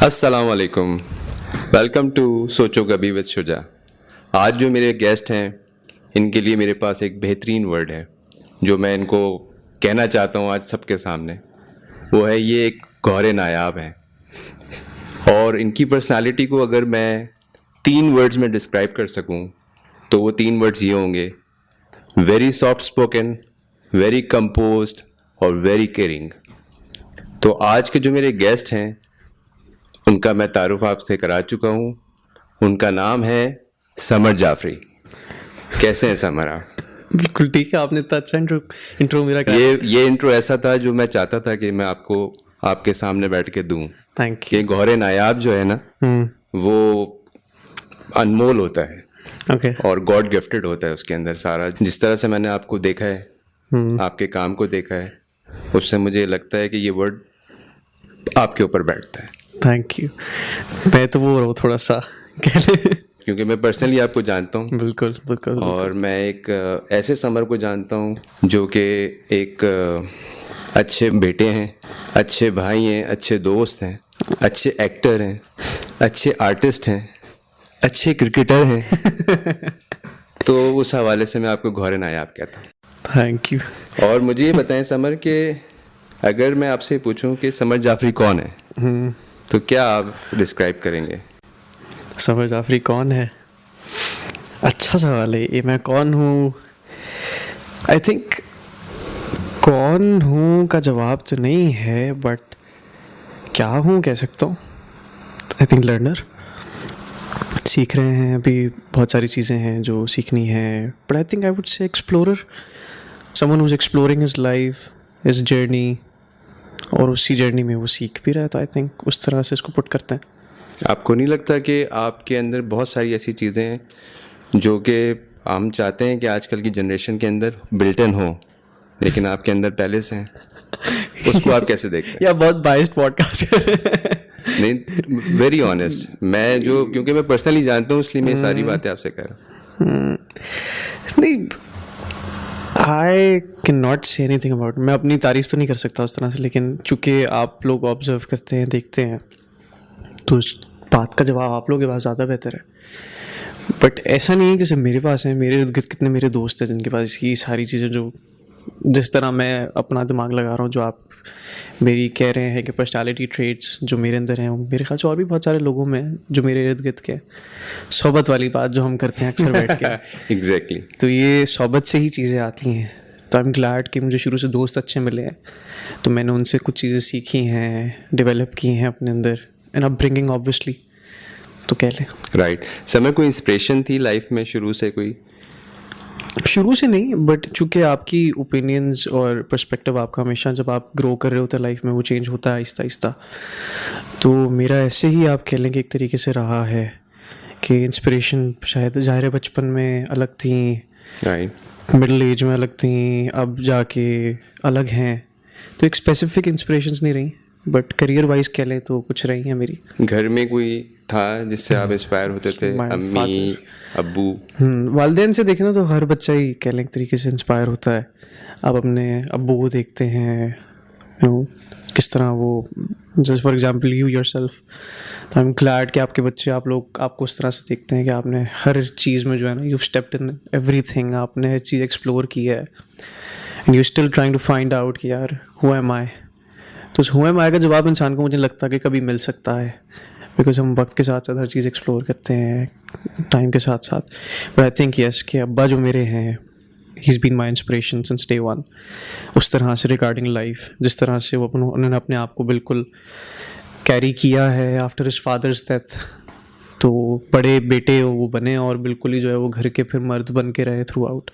अस्सलाम वालेकुम। Welcome to सोचो कभी विद शुजा। आज जो मेरे गेस्ट हैं इनके लिए मेरे पास एक बेहतरीन वर्ड है जो मैं इनको कहना चाहता हूँ आज सबके सामने। वो है ये एक गौहरे नायाब हैं और इनकी पर्सनालिटी को अगर मैं 3 वर्ड्स में डिस्क्राइब कर सकूँ तो वो 3 वर्ड्स ये होंगे: very soft spoken, very composed और वेरी केयरिंग। तो आज के जो मेरे गेस्ट हैं उनका मैं तारुफ आपसे करा चुका हूँ। उनका नाम है समर जाफरी। कैसे हैं समर आप? बिल्कुल ठीक है। आपने इतना अच्छा इंट्रो मेरा करा। ये इंट्रो ऐसा था जो मैं चाहता था कि मैं आपको आपके सामने बैठ के दूं। Thank you. कि गौहरे नायाब जो है ना वो अनमोल होता है ओके। और गॉड गिफ्टेड होता है उसके अंदर सारा। जिस तरह से मैंने आपको देखा है, आपके काम को देखा है, उससे मुझे लगता है कि ये वर्ड आपके ऊपर बैठता है। Thank you. मैं तो वो रहा हूँ थोड़ा सा कह ले। क्योंकि मैं पर्सनली आपको जानता हूँ बिल्कुल बिल्कुल। और मैं एक ऐसे समर को जानता हूँ जो कि एक अच्छे बेटे हैं, अच्छे भाई हैं, अच्छे दोस्त हैं, अच्छे एक्टर हैं, अच्छे आर्टिस्ट हैं, अच्छे क्रिकेटर हैं। तो उस हवाले से मैं आपको गौहरे नायाब कहता हूँ। Thank you. और मुझे ये बताएं समर कि अगर मैं आपसे पूछूं कि समर जाफरी कौन है तो क्या आप डिस्क्राइब करेंगे? समर जाफरी कौन है? अच्छा सवाल है ये। मैं कौन हूँ? आई थिंक कौन हूँ का जवाब तो नहीं है, बट क्या हूँ कह सकता हूँ। I think learner. सीख रहे हैं अभी, बहुत सारी चीज़ें हैं जो सीखनी है, but I think I would say explorer, someone whose exploring his life, his journey, और उसी जर्नी में वो सीख भी रहा है। तो आई थिंक उस तरह से इसको पुट करते हैं। आपको नहीं लगता कि आपके अंदर बहुत सारी ऐसी चीज़ें हैं जो कि हम चाहते हैं कि आजकल की जनरेशन के अंदर बिल्ट इन हो, लेकिन आपके अंदर पहले से हैं? उसको आप कैसे देखते हैं? या बहुत बाइस्ड पॉडकास्ट नहीं, वेरी ऑनेस्ट। मैं जो, क्योंकि मैं पर्सनली जानता हूँ इसलिए मैं सारी बातें आपसे कह रहा हूँ। नहीं, I can not say anything about. मैं अपनी तारीफ तो नहीं कर सकता उस तरह से, लेकिन चूंकि आप लोग ऑब्जर्व करते हैं, देखते हैं, तो उस बात का जवाब आप लोगों के पास ज़्यादा बेहतर है। बट ऐसा नहीं है कि सिर्फ मेरे पास है। मेरे इर्द गिर्द कितने मेरे दोस्त हैं जिनके पास ये सारी चीज़ें, जो जिस तरह मैं अपना दिमाग लगा रहा हूँ, जो आप मेरी कह रहे हैं कि पर्सनालिटी ट्रेट्स जो मेरे अंदर हैं, मेरे ख्याल से और भी बहुत सारे लोगों में जो मेरे इर्द गिर्द के। सोबत वाली बात जो हम करते हैं अक्सर बैठ के। एग्जैक्टली। तो ये सोबत से ही चीज़ें आती हैं। तो आई एम ग्लैड कि मुझे शुरू से दोस्त अच्छे मिले हैं, तो मैंने उनसे कुछ चीज़ें सीखी हैं, डेवलप की हैं अपने अंदर, एंड अपब्रिंगिंग ऑब्वियसली तो कह लें। राइट। समय कोई इंस्पिरेशन थी लाइफ में शुरू से कोई? शुरू से नहीं, बट चूंकि आपकी ओपिनियंस और पर्सपेक्टिव आपका हमेशा जब आप ग्रो कर रहे होते हैं लाइफ में, वो चेंज होता है आहिस्ता आहिस्ता। तो मेरा ऐसे ही आप कह लें कि एक तरीके से रहा है कि इंस्पिरेशन शायद ज़ाहिर है बचपन में अलग थी, राइट, मिडिल एज में अलग थी, अब जाके अलग हैं। तो एक स्पेसिफिक इंस्पिरेशंस नहीं रही, बट करियर वाइज कह लें तो कुछ रही हैं मेरी। घर में कोई था जिससे आप इंस्पायर होते थे? अम्मी, अब्बू? वालिदैन से देखें ना तो हर बच्चा ही कह लें एक तरीके से इंस्पायर होता है। आप अपने अब्बू को देखते हैं, किस तरह वो, just for example you yourself. तो आई एम ग्लैड कि आपके बच्चे, आप लोग, आपको उस तरह से देखते हैं कि आपने हर चीज़ में जो है ना, यू स्टेप्ड इन एवरीथिंग, आपने हर चीज़ एक्सप्लोर की है, and you still trying to find out कि यार हु एम आई। तो उस हु एम आई का जवाब इंसान को मुझे लगता है कि कभी मिल सकता है, बिकॉज हम वक्त के साथ साथ हर चीज़ एक्सप्लोर करते हैं टाइम के साथ साथ। बट आई थिंक यस कि अब्बा जो मेरे हैं, he is been my inspiration since day one. उस तरह से रिगार्डिंग लाइफ, जिस तरह से वो उन्होंने अपने आप को बिल्कुल कैरी किया है आफ्टर हिज फादर्स डेथ। तो बड़े बेटे वो बने और बिल्कुल ही जो है वो घर के फिर मर्द बन के रहे थ्रू आउट।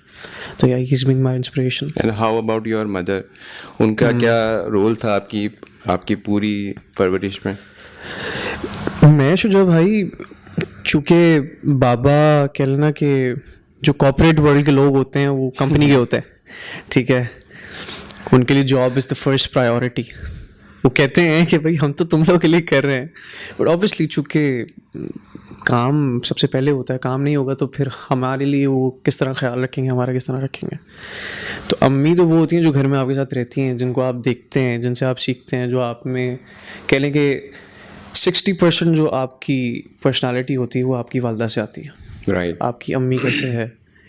तो yeah he is been my inspiration. And how about your mother? उनका क्या रोल था आपकी पूरी परवरिश में? मैं शुजा भाई, चूँकि बाबा कह लेना कि जो कॉर्पोरेट वर्ल्ड के लोग होते हैं वो कंपनी के होते हैं, ठीक है, उनके लिए job is the first priority. वो कहते हैं कि भाई हम तो तुम लोग के लिए कर रहे हैं, बट ऑब्वियसली चूँकि काम सबसे पहले होता है, काम नहीं होगा तो फिर हमारे लिए वो किस तरह ख्याल रखेंगे, हमारा किस तरह रखेंगे। तो अम्मी तो वो होती हैं जो घर में आपके साथ रहती हैं, जिनको आप देखते हैं, जिनसे आप सीखते हैं, जो आप में कह लें कि 60% जो आपकी पर्सनालिटी होती है वो आपकी वालदा से आती है। राइट। आपकी अम्मी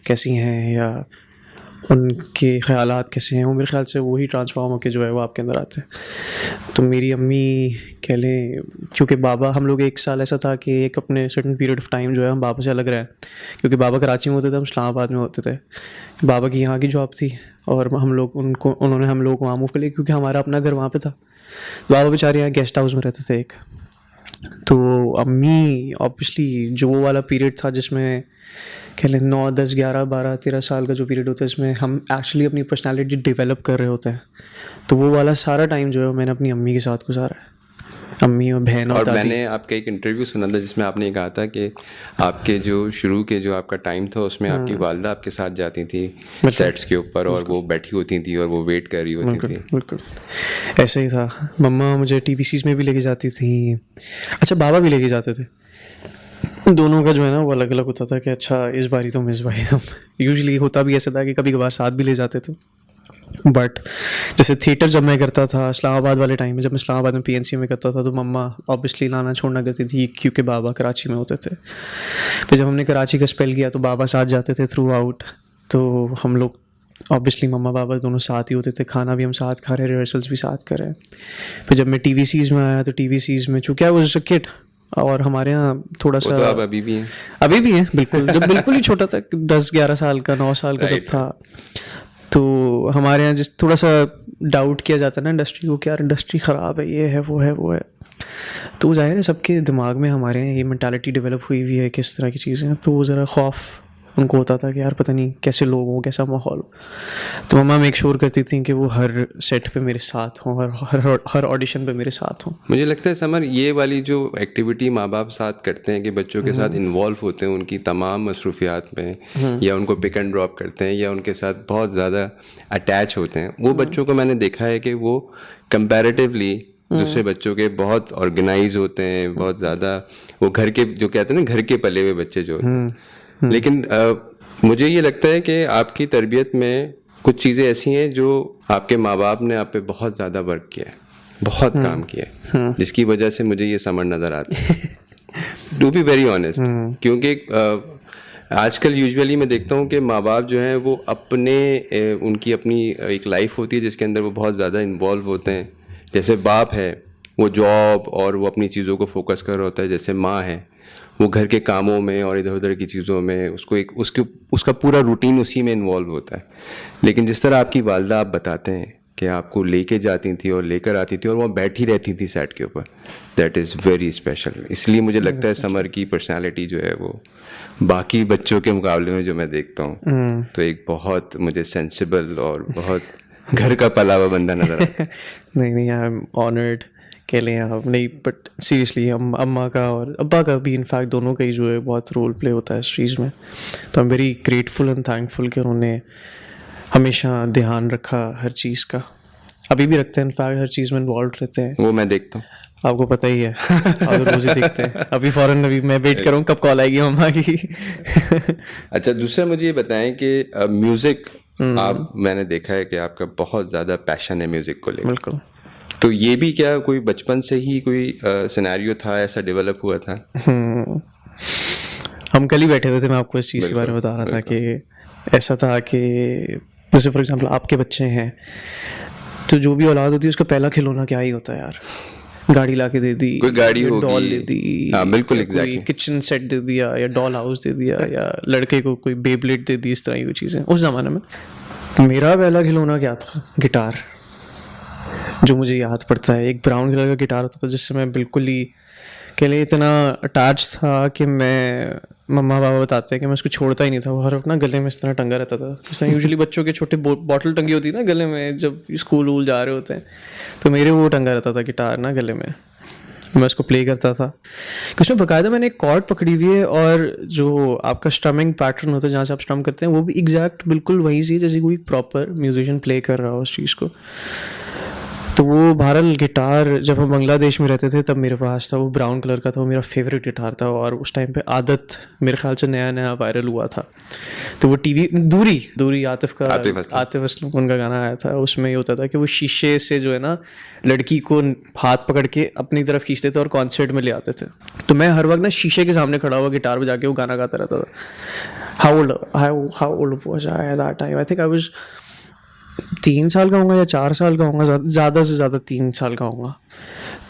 कैसी हैं या उनके ख़यालात कैसे हैं, वो मेरे ख्याल से वही ट्रांसफॉर्म होकर जो है वो आपके अंदर आते हैं। तो मेरी अम्मी कह लें, क्योंकि बाबा, हम लोग एक साल ऐसा था कि एक अपने सर्टन पीरियड ऑफ टाइम जो है हम बाबा से अलग रहे, क्योंकि बाबा कराची में होते थे, हम इस्लामाबाद में होते थे। बाबा की यहाँ की जॉब थी और उन्होंने हम लोग वहाँ मूव कर लिया क्योंकि हमारा अपना घर वहाँ पे था। बाबा बेचारे यहाँ गेस्ट हाउस में रहते थे एक। तो अम्मी ऑब्वियसली जो वो वाला पीरियड था जिसमें कह लें 9, 10, 11, 12, 13 साल का जो पीरियड होता है, इसमें हम एक्चुअली अपनी पर्सनालिटी डेवलप कर रहे होते हैं, तो वो वाला सारा टाइम जो है मैंने अपनी अम्मी के साथ गुजारा है, अम्मी और बहन और दादी। मैंने आपका एक इंटरव्यू सुना था जिसमें आपने कहा था कि आपके जो शुरू के जो आपका टाइम था उसमें आपकी वालदा आपके साथ जाती थी सेट्स के ऊपर और वो बैठी होती थी और वो वेट कर रही होती थी। बिल्कुल ऐसे ही था। मम्मा मुझे TVCs में भी लेके जाती थी, अच्छा बाबा भी लेके जाते थे। दोनों का जो है ना वो अलग अलग होता था कि अच्छा इस बारी तुम इस बारी तुम। यूजुअली होता भी ऐसा था कि कभी कभार साथ भी ले जाते थे। बट जैसे थिएटर जब मैं करता था इस्लामाबाद वाले टाइम में, जब मैं इस्लामाबाद में PNC में करता था, तो मम्मा ऑब्वियसली लाना छोड़ना करती थी क्योंकि बाबा कराची में होते थे। फिर जब हमने कराची का स्पेल किया तो बाबा साथ जाते थे थ्रू आउट, तो हम लोग ऑब्वियसली मम्मा बाबा दोनों साथ ही होते थे, खाना भी हम साथ खा रहे, रिहर्सल्स भी साथ कर रहे। फिर जब मैं TVCs में आया तो TVCs में चूँकि आई वाज अ किड और हमारे यहाँ थोड़ा सा, तो आप अभी भी हैं? अभी भी हैं बिल्कुल। जब बिल्कुल ही छोटा था, 10-11 साल का, 9 साल का जब था, तो हमारे यहाँ जिस थोड़ा सा डाउट किया जाता है ना इंडस्ट्री को कि यार इंडस्ट्री ख़राब है, ये है वो है वो है, तो जाहिर है सबके दिमाग में हमारे यहाँ ये मेंटालिटी डेवलप हुई हुई है किस तरह की चीज़ें, तो वो ज़रा खौफ उनको होता था कि यार पता नहीं कैसे लोग हों, कैसा माहौल हो। तो मम्मा मेक श्योर करती थी कि वो हर सेट पे मेरे साथ हों, हर ऑडिशन पे मेरे साथ हों। मुझे लगता है समर, ये वाली जो एक्टिविटी माँ बाप साथ करते हैं कि बच्चों के साथ इन्वॉल्व होते हैं उनकी तमाम मसरूफियात में, या उनको पिक एंड ड्रॉप करते हैं या उनके साथ बहुत ज़्यादा अटैच होते हैं, वो बच्चों को मैंने देखा है कि वो कंपैरेटिवली दूसरे बच्चों के बहुत ऑर्गेनाइज होते हैं, बहुत ज़्यादा वो घर के, जो कहते हैं ना, घर के पले हुए बच्चे जो होते हैं। लेकिन मुझे ये लगता है कि आपकी तरबियत में कुछ चीज़ें ऐसी हैं जो आपके माँ बाप ने आप पे बहुत ज़्यादा वर्क किया है, बहुत काम किया है, जिसकी वजह से मुझे ये समझ नज़र आता है, टू बी वेरी ऑनेस्ट। क्योंकि आजकल यूजुअली मैं देखता हूँ कि माँ बाप जो हैं वो उनकी अपनी एक लाइफ होती है जिसके अंदर वो बहुत ज़्यादा इन्वॉल्व होते हैं। जैसे बाप है वो जॉब और वो अपनी चीज़ों को फोकस कर रहा होता है, जैसे माँ है वो घर के कामों में और इधर उधर की चीज़ों में, उसका पूरा रूटीन उसी में इन्वॉल्व होता है। लेकिन जिस तरह आपकी वालदा आप बताते हैं कि आपको लेके जाती थी और लेकर आती थी और वहाँ बैठी रहती थी सेट के ऊपर, दैट इज़ वेरी स्पेशल। इसलिए मुझे लगता है समर की पर्सनालिटी जो है वो बाकी बच्चों के मुकाबले में जो मैं देखता हूँ तो एक बहुत मुझे सेंसिबल और बहुत घर का पला हुआ बंदा नजर आता है। नहीं, आई एम ऑनर्ड कह लें आप, नहीं बट सीरियसली अम्मा का और अब्बा का भी इनफैक्ट दोनों का ही जो है बहुत रोल प्ले होता है इस चीज़ में। तो I am very grateful and thankful कि उन्होंने हमेशा ध्यान रखा हर चीज़ का, अभी भी रखते हैं, इनफैक्ट हर चीज़ में इन्वॉल्व रहते हैं। वो मैं देखता हूँ, आपको पता ही है, आप रोज़ ही देखते हैं। अभी फ़ौरन अभी मैं वेट करूँ कब कॉल आएगी मम्मा की। अच्छा, दूसरा मुझे ये बताएं कि म्यूज़िक, आप, मैंने देखा है कि आपका बहुत ज़्यादा पैशन है म्यूज़िक को लेकर। बिल्कुल। तो ये भी क्या कोई बचपन से ही कोई सिनेरियो था, ऐसा डेवलप हुआ था? हम कल ही बैठे हुए थे, मैं आपको इस चीज़ के बारे में बता रहा था कि ऐसा था कि जैसे फॉर एग्जांपल आपके बच्चे हैं तो जो भी औलाद होती है उसका पहला खिलौना क्या ही होता है यार, गाड़ी ला के दे दी, कोई गाड़ी होगी, डॉल दे दी, हाँ बिल्कुल एग्जैक्टली, किचन सेट दे दिया या डॉल हाउस दे दिया या लड़के को कोई बेब्लेड दे दी, इस तरह की चीज़ें उस ज़माने में। तो मेरा पहला खिलौना क्या था, गिटार, जो मुझे याद पड़ता है। एक ब्राउन कलर का गिटार होता था जिससे मैं बिल्कुल ही के लिए इतना अटैच था कि मैं, मम्मा पापा बताते हैं कि मैं उसको छोड़ता ही नहीं था, वो हर अपना गले में इस तरह टंगा रहता था। जैसे यूजुअली बच्चों के छोटे बॉटल टंगी होती है ना गले में जब स्कूल वूल जा रहे होते हैं, तो मेरे वो टंगा रहता था गिटार ना गले में, मैं उसको प्ले करता था। उसमें बाकायदा मैंने एक कॉर्ड पकड़ी हुई है और जो आपका स्ट्रमिंग पैटर्न होता है जहाँ से आप स्ट्रम करते हैं वो भी एग्जैक्ट बिल्कुल वही सी जैसे कोई प्रॉपर म्यूजिशियन प्ले कर रहा हो उस चीज़ को। तो वो बहरहाल गिटार जब हम बांग्लादेश में रहते थे तब मेरे पास था, वो ब्राउन कलर का था, वो मेरा फेवरेट गिटार था। और उस टाइम पे आदत मेरे ख्याल से नया नया वायरल हुआ था। तो वो टीवी दूरी दूरी आतिफ असलम उनका गाना आया था, उसमें ये होता था कि वो शीशे से जो है ना लड़की को हाथ पकड़ के अपनी तरफ खींचते थे और कॉन्सर्ट में ले आते थे। तो मैं हर वक्त ना शीशे के सामने खड़ा हुआ गिटार बजा के वो गाना गाता रहता था। How old was I at that time? I think I was 3 साल का होगा या 4 साल का होगा, ज़्यादा से ज़्यादा 3 साल का होगा।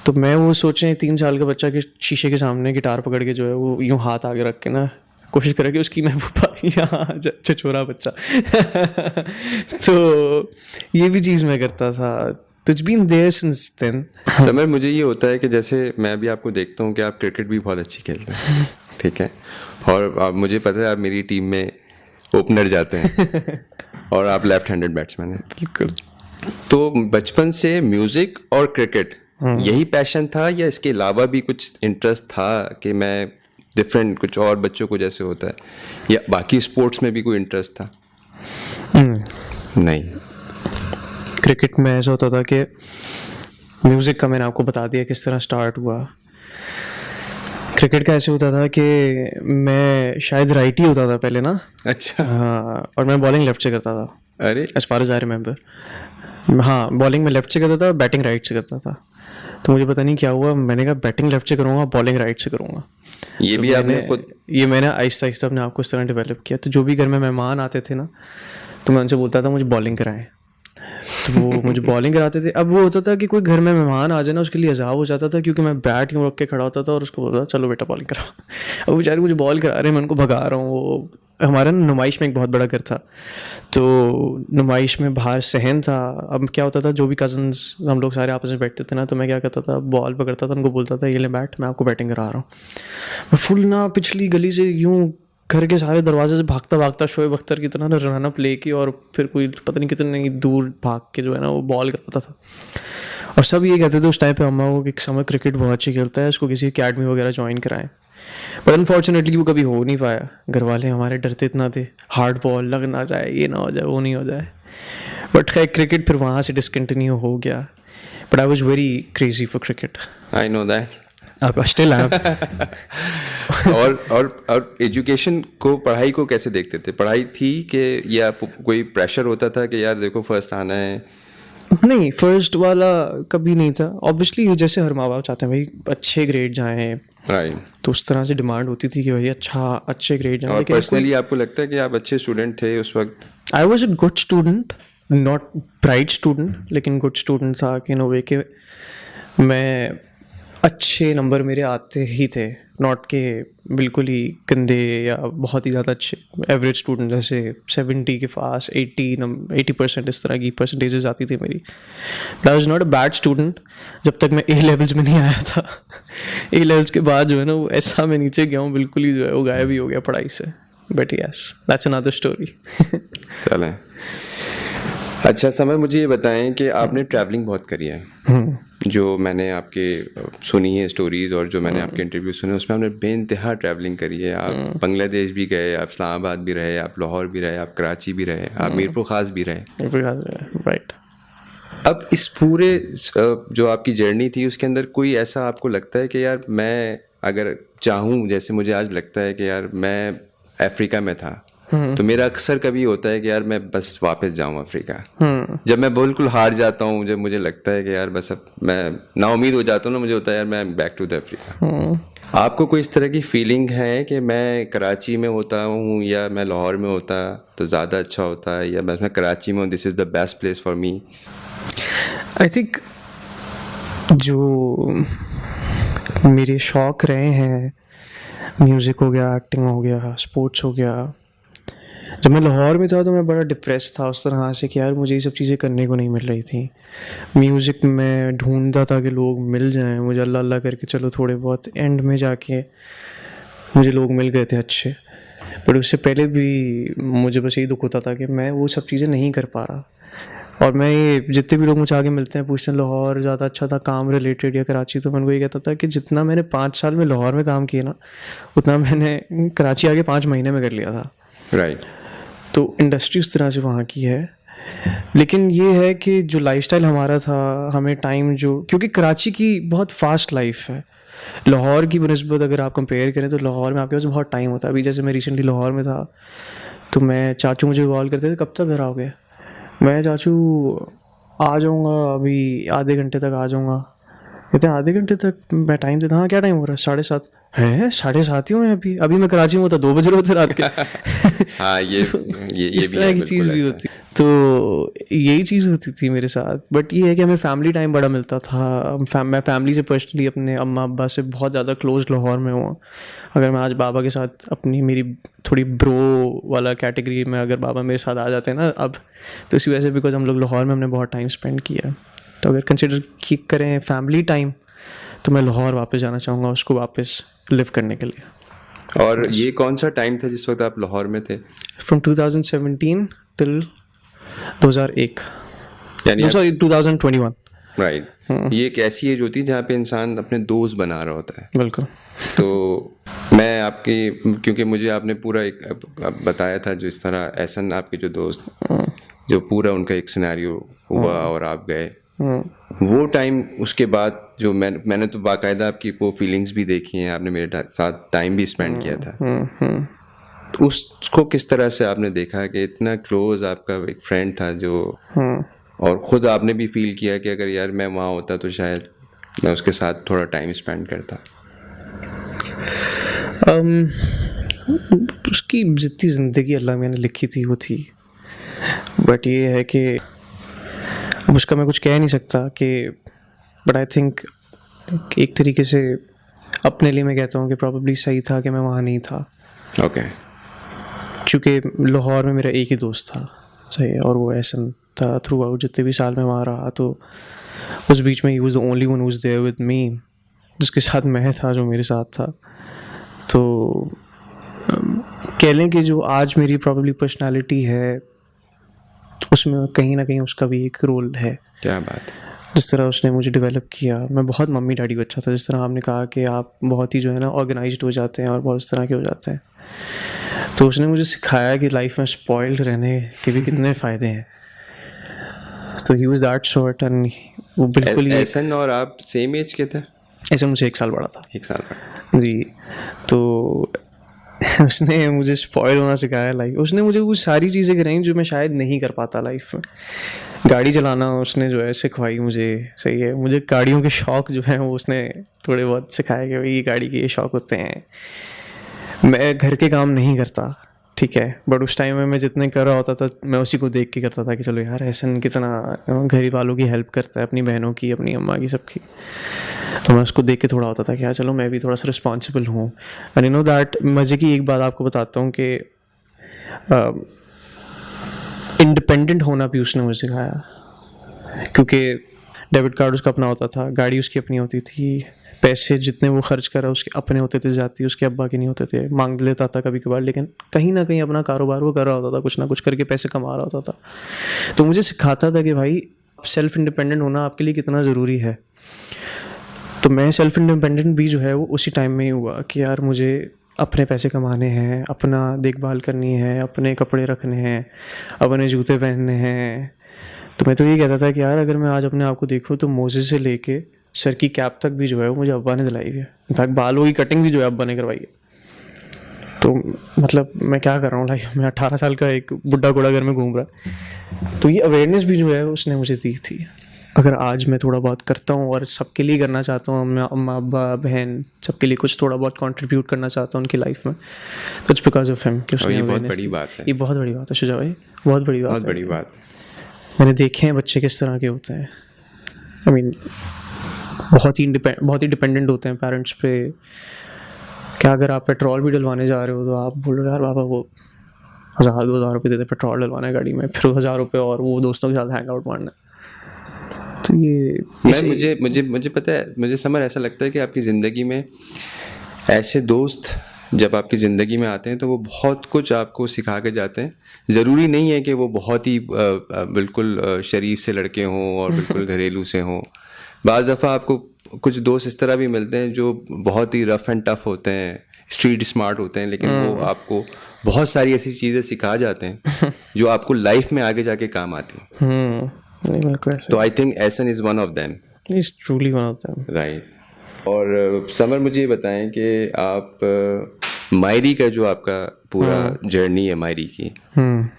तो मैं वो सोचें 3 साल का बच्चा कि शीशे के सामने गिटार पकड़ के जो है वो यूँ हाथ आगे रख के ना कोशिश करे कि उसकी महबूबा यहाँ छोरा बच्चा तो ये भी चीज़ मैं करता था। तो it's been there since then. Samar, मुझे ये होता है कि जैसे मैं भी आपको देखता हूँ कि आप क्रिकेट भी बहुत अच्छी खेलते हैं, ठीक है, और मुझे पता है आप मेरी टीम में ओपनर जाते हैं और आप लेफ्ट हैंडेड बैट्समैन हैं। बिल्कुल। तो बचपन से म्यूजिक और क्रिकेट यही पैशन था या इसके अलावा भी कुछ इंटरेस्ट था कि मैं डिफरेंट कुछ और बच्चों को जैसे होता है, या बाकी स्पोर्ट्स में भी कोई इंटरेस्ट था? नहीं, क्रिकेट में ऐसा होता था कि म्यूज़िक का मैंने आपको बता दिया किस तरह स्टार्ट हुआ। क्रिकेट का ऐसे होता था कि मैं शायद राइट ही होता था पहले ना। अच्छा। हाँ, और मैं बॉलिंग लेफ्ट से करता था अरे, as far as I remember. हाँ, बॉलिंग में लेफ्ट से करता था, बैटिंग राइट से करता था। तो मुझे पता नहीं क्या हुआ, मैंने कहा बैटिंग लेफ्ट से करूँगा, बॉलिंग राइट से करूँगा। ये तो भी आपने खुद? ये मैंने आहिस्ता आहिस्ता अपने आप को इस तरह डेवलप किया। तो जो भी घर में मेहमान आते थे ना तो मैं उनसे बोलता था मुझे बॉलिंग कराएं, तो वो मुझे बॉलिंग कराते थे। अब वो होता था कि कोई घर में मेहमान आ जाए ना उसके लिए अजाब हो जाता था, क्योंकि मैं बैट यूँ रख के खड़ा होता था और उसको बोलता था चलो बेटा बॉलिंग कराओ। अब बेचारे मुझे बॉल करा रहे हैं, मैं उनको भगा रहा हूँ। वो हमारा नुमाइश में एक बहुत बड़ा घर था, तो नुमाइश में बाहर सहन था। अब क्या होता था, जो भी कजन्स हम लोग सारे आपस में बैठते थे ना, तो मैं क्या करता था, बॉल पकड़ता था, उनको बोलता था ये ले बैट, मैं आपको बैटिंग करा रहा हूँ। मैं फुल ना पिछली गली से यूँ घर के सारे दरवाजे से भागता भागता शोएब अख्तर की तरह ना रन प्ले की, और फिर कोई पता नहीं कितने दूर भाग के जो है ना वो बॉल कराता था। और सब ये कहते थे उस टाइम पे अम्मा को कि समर क्रिकेट बहुत अच्छी खेलता है, इसको किसी अकेडमी वगैरह ज्वाइन कराएं। बट अनफॉर्चुनेटली वो कभी हो नहीं पाया। घर वाले हमारे डरते इतना थे, हार्ड बॉल लग ना जाए, ये ना हो जाए, वो नहीं हो जाए। बट खैर क्रिकेट फिर वहाँ से डिसकंटिन्यू हो गया। But I was very crazy for cricket. I know that. आप स्टिल हैं। और एजुकेशन को, पढ़ाई को कैसे देखते थे? पढ़ाई थी कि या कोई प्रेशर होता था कि यार देखो फर्स्ट आना है? नहीं, फर्स्ट वाला कभी नहीं था। ऑब्वियसली जैसे हर माँ बाप चाहते हैं भाई अच्छे ग्रेड जाएं, राइट, तो उस तरह से डिमांड होती थी कि भाई अच्छे ग्रेड जाएं। और पर्सनली आपको लगता है कि आप अच्छे स्टूडेंट थे उस वक्त? I was a good student, not bright student, लेकिन गुड स्टूडेंट था कि नो वे के मैं अच्छे नंबर मेरे आते ही थे, नॉट के बिल्कुल ही गंदे या बहुत ही ज़्यादा अच्छे। एवरेज स्टूडेंट जैसे 70 के पास 80% इस तरह की परसेंटेजेस आती थी मेरी। I was not a bad student जब तक मैं ए लेवल्स में नहीं आया था। ए लेवल्स के बाद जो है ना वो ऐसा मैं नीचे गया हूँ बिल्कुल ही, जो है वो गायब ही हो गया पढ़ाई से। But yes, that's another story. चलें। अच्छा समर, मुझे ये बताएं कि आपने ट्रैवलिंग बहुत करी है। जो मैंने आपके सुनी है स्टोरीज और जो मैंने आपके इंटरव्यू सुने उसमें आपने बेइंतहा ट्रैवलिंग करी है। आप बांग्लादेश भी गए, आप इस्लामाबाद भी रहे, आप लाहौर भी रहे, आप कराची भी रहे, आप मीरपुर खास भी रहे। राइट। अब इस पूरे जो आपकी जर्नी थी उसके अंदर कोई ऐसा आपको लगता है कि यार मैं अगर चाहूँ, जैसे मुझे आज लगता है कि यार मैं अफ्रीका में था, तो मेरा अक्सर कभी होता है कि यार मैं बस वापस जाऊं अफ्रीका। जब मैं बिल्कुल हार जाता हूं, जब मुझे लगता है कि यार बस अब मैं नाउमीद हो जाता हूं ना, मुझे होता है यार मैं बैक टू द अफ्रीका। आपको कोई इस तरह की फीलिंग है कि मैं कराची में होता हूं या मैं लाहौर में होता तो ज़्यादा अच्छा होता है, या बस मैं कराची में हूँ, this is the best place for me? I think जो मेरे शौक़ रहे हैं, म्यूज़िक हो गया, एक्टिंग हो गया, स्पोर्ट्स हो गया, जब मैं लाहौर में था तो मैं बड़ा डिप्रेस था उस तरह से कि यार मुझे ये सब चीज़ें करने को नहीं मिल रही थी। म्यूज़िक में ढूंढता था कि लोग मिल जाएं मुझे, अल्लाह अल्लाह करके चलो थोड़े बहुत, एंड में जाके मुझे लोग मिल गए थे अच्छे। पर उससे पहले भी मुझे बस यही दुख होता था कि मैं वो सब चीज़ें नहीं कर पा रहा। और मैं ये जितने भी लोग मुझे आगे मिलते हैं पूछते हैं लाहौर ज़्यादा अच्छा था काम रिलेटेड या कराची, तो मैं उनको ये कहता था कि जितना मैंने 5 साल में लाहौर में काम किया ना उतना मैंने कराची आगे 5 महीने में कर लिया था। राइट। तो इंडस्ट्री उस तरह से वहाँ की है। लेकिन ये है कि जो लाइफस्टाइल हमारा था, हमें टाइम जो, क्योंकि कराची की बहुत फास्ट लाइफ है, लाहौर की बनस्बत अगर आप कंपेयर करें तो लाहौर में आपके पास बहुत टाइम होता है। अभी जैसे मैं रिसेंटली लाहौर में था तो मैं चाचू मुझे कॉल करते थे, कब तक घर आओगे? मैं चाचू आ जाऊँगा, अभी आधे घंटे तक आ जाऊँगा। कहते हैं आधे घंटे तक? मैं टाइम देता, हाँ क्या टाइम हो रहा है? 7:30 है, 7:30 ही हुए अभी, अभी मैं कराची में होता 2 बज रहे होते रात के। हाँ, ये इस भी तरह है, की बिल्कुल चीज़ भी ऐसा है। होती, तो यही चीज़ होती थी मेरे साथ। बट ये है कि हमें फैमिली टाइम बड़ा मिलता था। मैं फैमिली से पर्सनली अपने अम्मा अब्बा से बहुत ज़्यादा क्लोज लाहौर में हुआ। अगर मैं आज बाबा के साथ अपनी मेरी थोड़ी ब्रो वाला कैटेगरी में अगर बाबा मेरे साथ आ जाते हैं ना अब, तो इसी वजह से बिकॉज हम लोग लाहौर में हमने बहुत टाइम स्पेंड किया। तो अगर कंसिडर करें फैमिली टाइम तो मैं लाहौर वापस जाना चाहूँगा उसको वापस लिव करने के लिए। और ये कौन सा टाइम था जिस वक्त आप लाहौर में थे? फ्रॉम 2017 टिल 2001, यानी सॉरी 2021। राइट, ये एक ऐसी एज होती है जहाँ पे इंसान अपने दोस्त बना रहा होता है। बिल्कुल। तो मैं आपकी, क्योंकि मुझे आपने पूरा एक अब बताया था जो इस तरह एहसन आपके जो दोस्त, जो पूरा उनका एक सिनेरियो हुआ और आप गए, वो टाइम, उसके बाद जो मैंने तो बाकायदा आपकी वो फीलिंग्स भी देखी हैं, आपने मेरे साथ टाइम भी स्पेंड किया था। तो उसको किस तरह से आपने देखा कि इतना क्लोज आपका एक फ्रेंड था जो, और ख़ुद आपने भी फील किया कि अगर यार मैं वहाँ होता तो शायद मैं उसके साथ थोड़ा टाइम स्पेंड करता? उसकी जितनी ज़िंदगी अल्लाह मैंने लिखी थी वो थी, बट ये है कि अब उसका मैं कुछ कह नहीं सकता कि, बट आई थिंक एक तरीके से अपने लिए मैं कहता हूँ कि प्रॉब्ली सही था कि मैं वहाँ नहीं था। ओके। क्योंकि लाहौर में मेरा एक ही दोस्त था, सही है, और वो एहसन था थ्रू आउट जितने भी साल मैं वहाँ रहा। तो उस बीच में ही was the only one who was there with me, जिसके साथ मैं था, जो मेरे साथ था। तो कह लें कि जो आज मेरी प्रॉब्ली पर्सनालिटी है उसमें कहीं ना कहीं उसका भी एक रोल है। क्या बात है। जिस तरह उसने मुझे डेवलप किया, मैं बहुत मम्मी डैडी को अच्छा था। जिस तरह आपने कहा कि आप बहुत ही जो है ना ऑर्गेनाइज्ड हो जाते हैं और बहुत इस तरह के हो जाते हैं, तो उसने मुझे सिखाया कि लाइफ में स्पॉइल्ड रहने के भी कितने फ़ायदे हैं। तो he was that sort, and वो बिल्कुल ही एहसन और आप सेम एज के थे? ऐसे मुझे 1 साल बड़ा था। 1 साल बड़ा जी। तो उसने मुझे स्पॉइल होना सिखाया लाइफ। उसने मुझे वो सारी चीज़ें कराई जो मैं शायद नहीं कर पाता लाइफ में। गाड़ी चलाना उसने जो है सिखवाई मुझे, सही है। मुझे गाड़ियों के शौक़ जो है वो उसने थोड़े बहुत सिखाया कि भाई ये गाड़ी के ये शौक़ होते हैं। मैं घर के काम नहीं करता, ठीक है, बट उस टाइम में मैं जितने कर रहा होता था मैं उसी को देख के करता था कि चलो यार एहसन कितना घर वालों की हेल्प करता है, अपनी बहनों की, अपनी अम्मा की, सबकी। तो मैं उसको देख के थोड़ा होता था कि यार चलो मैं भी थोड़ा सा रिस्पॉन्सिबल हूँ। एंड यू नो दैट, मज़े की एक बात आपको बताता हूँ कि इंडिपेंडेंट होना भी उसने मुझे सिखाया। क्योंकि डेबिट कार्ड उसका अपना होता था, गाड़ी उसकी अपनी होती थी, पैसे जितने वो खर्च करा उसके अपने होते थे, जाती उसके अब्बा के नहीं होते थे। मांग लेता था कभी कभार, लेकिन कहीं ना कहीं अपना कारोबार वो कर रहा होता था, कुछ ना कुछ करके पैसे कमा रहा होता था। तो मुझे सिखाता था कि भाई सेल्फ इंडिपेंडेंट होना आपके लिए कितना ज़रूरी है। तो मैं सेल्फ इंडिपेंडेंट भी जो है वो उसी टाइम में ही हुआ कि यार मुझे अपने पैसे कमाने हैं, अपना देखभाल करनी है, अपने कपड़े रखने हैं, अपने जूते पहनने हैं। तो मैं तो ये कहता था कि यार अगर मैं आज अपने आप को देखूँ तो मोजे से लेके सर की कैप तक भी जो है वो मुझे अब्बा ने दिलाई है। इनफैक्ट बालों की कटिंग भी जो है अब्बा ने करवाई है। तो मतलब मैं क्या कर रहा हूँ लाइफ में, 18 साल का एक बुढ़ा घोड़ा घर में घूम रहा है। तो ये अवेयरनेस भी जो है उसने मुझे दी थी। अगर आज मैं थोड़ा बहुत करता हूँ और सबके लिए करना चाहता हूँ, मैं अम्मा अब्बा बहन सबके लिए कुछ थोड़ा बहुत कंट्रीब्यूट करना चाहता हूँ उनकी लाइफ में, तो इट्स बिकॉज ऑफ हिम कि उसने ये बहुत awareness बड़ी दी। बात है। ये बहुत बड़ी बात है शुजा भाई, बहुत बड़ी बात बहुत है। बड़ी बात। मैंने देखे हैं बच्चे किस तरह के होते हैं। आई मीन बहुत ही डिपेंडेंट होते हैं पेरेंट्स पे। क्या अगर आप पेट्रोल भी डलवाने जा रहे हो तो आप बोल रहे हो यार बाबा वो 1000-2000 रुपये देते पेट्रोल डलवाना है गाड़ी में, फिर 1000 रुपये और वो दोस्तों के साथ हैंग आउट मारना। तो ये मुझे पता है, मुझे समर ऐसा लगता है कि आपकी ज़िंदगी में ऐसे दोस्त जब आपकी ज़िंदगी में आते हैं तो वो बहुत कुछ आपको सिखा के जाते हैं। ज़रूरी नहीं है कि वो बहुत ही बिल्कुल शरीफ से लड़के हों और बिल्कुल घरेलू से हों। बाज़ दफ़ा आपको कुछ दोस्त इस तरह भी मिलते हैं जो बहुत ही रफ़ एंड टफ़ होते हैं, स्ट्रीट स्मार्ट होते हैं, लेकिन वो आपको बहुत सारी ऐसी चीज़ें सिखा जाते हैं जो आपको लाइफ में आगे जाके काम आती हैं। नहीं बिल्कुल ऐसे तो I think Ehsan is one of them. Is truly one of them. Right. और समर मुझे ये बताएं कि आप मायरी का जो आपका पूरा जर्नी है मायरी की,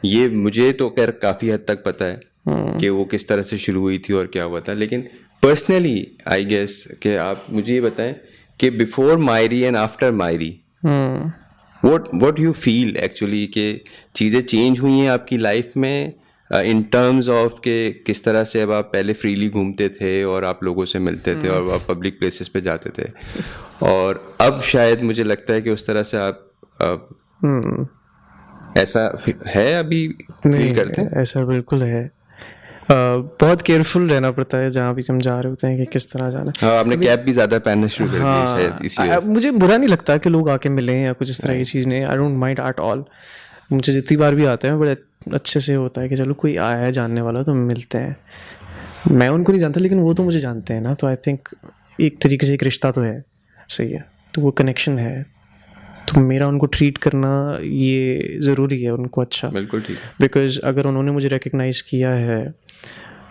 ये मुझे तो खैर काफ़ी हद तक पता है कि वो किस तरह से शुरू हुई थी और क्या हुआ था, लेकिन पर्सनली आई गेस कि आप मुझे ये बताएं कि before marry and after marry what you feel actually कि चीज़ें चेंज हुई हैं आपकी लाइफ में इन टर्म्स ऑफ के किस तरह से अब आप पहले फ्रीली घूमते थे और आप लोगों से मिलते थे और आप पब्लिक प्लेसेस पे जाते थे, और अब शायद मुझे लगता है कि उस तरह से आप ऐसा है अभी फील करते हैं? ऐसा बिल्कुल है। बहुत केयरफुल रहना पड़ता है जहाँ भी हम जा रहे होते हैं कि किस तरह जाना है। हाँ, आपने कैप भी ज़्यादा पहनना शुरू कर दिया शायद इसी वजह से। मुझे बुरा नहीं लगता कि लोग आके मिलें या कुछ इस तरह की चीज़ नहीं, I don't mind at all. मुझे जितनी बार भी आते हैं बड़े अच्छे से होता है कि चलो कोई आया है जानने वाला तो मिलते हैं। मैं उनको नहीं जानता लेकिन वो तो मुझे जानते हैं ना, तो आई थिंक एक तरीके से एक रिश्ता तो है, सही है, तो वो कनेक्शन है, तो मेरा उनको ट्रीट करना ये ज़रूरी है उनको अच्छा। बिल्कुल ठीक है। बिकॉज अगर उन्होंने मुझे रिकग्नाइज़ किया है,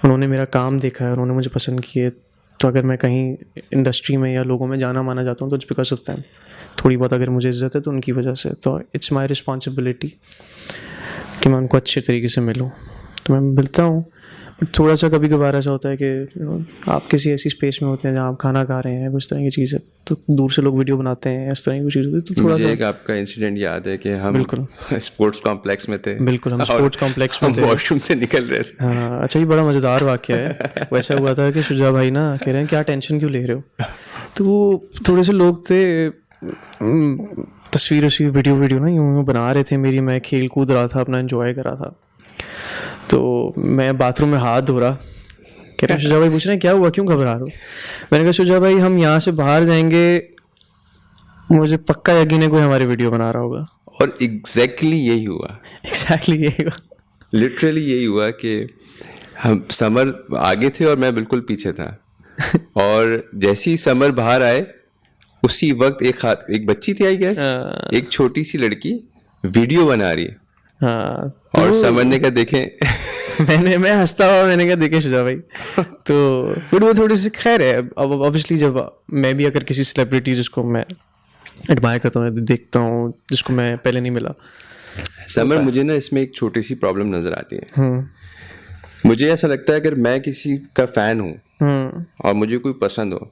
उन्होंने मेरा काम देखा है, उन्होंने मुझे पसंद किए, तो अगर मैं कहीं इंडस्ट्री में या लोगों में जाना माना जाता हूँ तो इट्स बिकॉज ऑफ दैम। थोड़ी बहुत अगर मुझे इज्जत है तो उनकी वजह से, तो इट्स माई रिस्पॉन्सिबिलिटी कि मैं उनको अच्छे तरीके से मिलूँ। तो मैं मिलता हूँ, बट थोड़ा सा कभी कभार ऐसा होता है कि आप किसी ऐसी स्पेस में होते हैं जहाँ आप खाना खा रहे हैं, उस तरह की चीज़ है, तो दूर से लोग वीडियो बनाते हैं, इस तरह की चीज़ होती है, तो थोड़ा मुझे सा एक आपका इंसिडेंट याद है कि हम बिल्कुल स्पोर्ट्स कॉम्प्लेक्स में थे। बिल्कुल हम और स्पोर्ट्स कॉम्प्लेक्स में हम थे। वॉशरूम से निकल रहे थे। हाँ अच्छा, ये बड़ा मज़ेदार वाक़या है। वैसा हुआ था कि शुजा भाई ना कह रहे हैं क्या टेंशन क्यों ले रहे हो, तो वो थोड़े से लोग थे तस्वीर उसी वीडियो ना यूँ बना रहे थे मेरी, मैं खेल कूद रहा था, अपना एंजॉय कर रहा था, तो मैं बाथरूम में हाथ धो रहा, कह रहे हैं शुजा भाई पूछ रहे हैं क्या हुआ, क्यों घबरा रहे हो। मैंने कहा शुजा भाई हम यहाँ से बाहर जाएंगे, मुझे पक्का यकीन है कोई हमारी वीडियो बना रहा होगा। और एग्जैक्टली यही हुआ, एग्जैक्टली यही हुआ, लिटरली यही हुआ कि हम समर आगे थे और मैं बिल्कुल पीछे था और जैसे ही समर बाहर आए उसी वक्त एक बच्ची थी आई गेस, एक छोटी सी लड़की वीडियो बना रही है। हाँ और समर ने कहा देखें मैं हंसता हुआ मैंने कहा देखे शुजा भाई, तो बट वो थोड़ी सी खैर है। अब ऑब्वियसली जब मैं भी अगर किसी सेलिब्रिटी जिसको मैं एडमायर करता हूँ, देखता हूँ, जिसको मैं पहले नहीं मिला, समर मुझे ना इसमें एक छोटी सी प्रॉब्लम नजर आती है। मुझे ऐसा लगता है अगर मैं किसी का फैन हूँ और मुझे कोई पसंद हो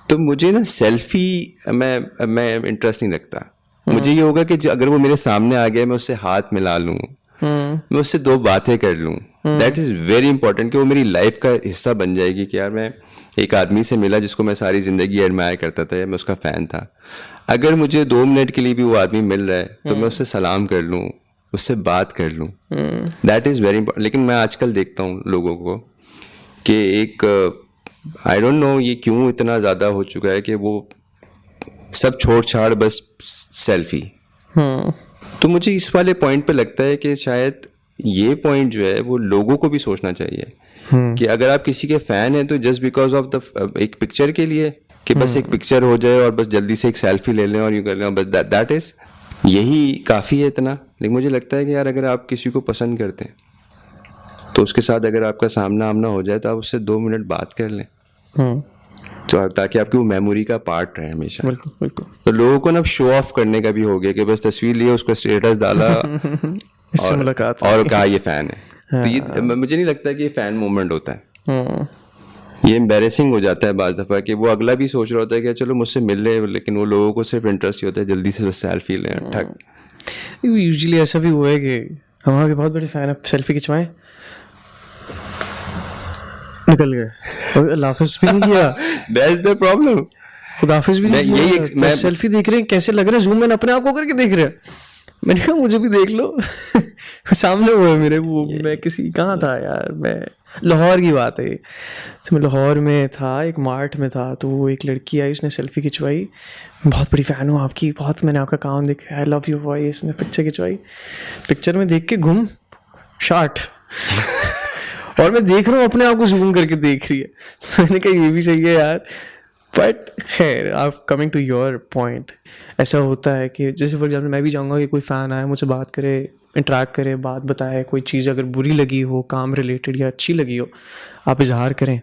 तो मुझे ना सेल्फी मैं इंटरेस्ट नहीं लगता। मुझे ये होगा कि अगर वो मेरे सामने आ गया मैं उससे हाथ मिला लूँ, मैं उससे दो बातें कर लूँ, दैट इज़ वेरी इंपॉर्टेंट कि वो मेरी लाइफ का हिस्सा बन जाएगी कि यार मैं एक आदमी से मिला जिसको मैं सारी ज़िंदगी एडमायर करता था या मैं उसका फ़ैन था। अगर मुझे 2 मिनट के लिए भी वो आदमी मिल रहा है तो मैं उससे सलाम कर लूँ, उससे बात कर लूँ, दैट इज़ वेरी इंपॉर्टेंट। लेकिन मैं आजकल देखता हूँ लोगों को कि एक आई डोंट नो ये क्यों इतना ज़्यादा हो चुका है कि वो सब छोड़ छाड़ बस सेल्फी। तो मुझे इस वाले पॉइंट पे लगता है कि शायद ये पॉइंट जो है वो लोगों को भी सोचना चाहिए कि अगर आप किसी के फैन हैं तो जस्ट बिकॉज ऑफ द एक पिक्चर के लिए कि बस एक पिक्चर हो जाए और बस जल्दी से एक सेल्फी ले लें और यूँ कर लें, बस दैट इज यही काफ़ी है इतना। लेकिन मुझे लगता है कि यार अगर आप किसी को पसंद करते हैं तो उसके साथ अगर आपका सामना आमना हो जाए तो आप उससे 2 मिनट बात कर लें, तो ताकि आपकी वो मेमोरी का पार्ट रहे हमेशा। बिल्कुल बिल्कुल। तो लोगों को ना शो ऑफ करने का भी हो गया कि बस तस्वीर लिए उसको स्टेटस डाला इससे मुलाकात और कहा ये फैन है। तो ये मुझे नहीं लगता कि ये फैन मोमेंट होता है। ये एम्बैरेसिंग हो जाता है बाज़ दफ़ा कि वो अगला भी सोच रहा होता है कि चलो मुझसे मिल ले, लेकिन वो लोगों को सिर्फ इंटरेस्ट ही होता है जल्दी से बस सेल्फी लें ठक। यूजुअली ऐसा भी हुआ है कि हमारे भी बहुत बड़े फैन है, सेल्फी खिंचवाएं, निकल गए, अल्लाह हाफ़िज़ भी नहीं किया। दैट्स द प्रॉब्लम, खुदाफिज भी नहीं किया। मैं सेल्फी देख रहे हैं कैसे लग रहा है, जूम इन अपने आप को करके देख रहे हैं। मैंने कहा मुझे भी देख लो सामने हुआ है मेरे, वो मैं किसी कहाँ था यार, मैं लाहौर की बात है, तो मैं लाहौर में था, एक मार्ट में था, तो वो एक लड़की आई, उसने सेल्फी खिंचवाई, बहुत बड़ी फ़ैन हूँ आपकी, बहुत मैंने आपका काम देखा, आई लव यू वॉइस, ने पिक्चर खिंचवाई, पिक्चर में देख के घूम शॉट और मैं देख रहा हूँ अपने आप को जूम करके देख रही है। मैंने कहा ये भी सही है यार, बट खैर, आप कमिंग टू योर पॉइंट, ऐसा होता है कि जैसे फॉर एग्जाम्पल मैं भी चाहूँगा कि कोई फ़ैन आए मुझसे बात करे, इंटरेक्ट करे, बात बताए, कोई चीज़ अगर बुरी लगी हो काम रिलेटेड या अच्छी लगी हो आप इजहार करें।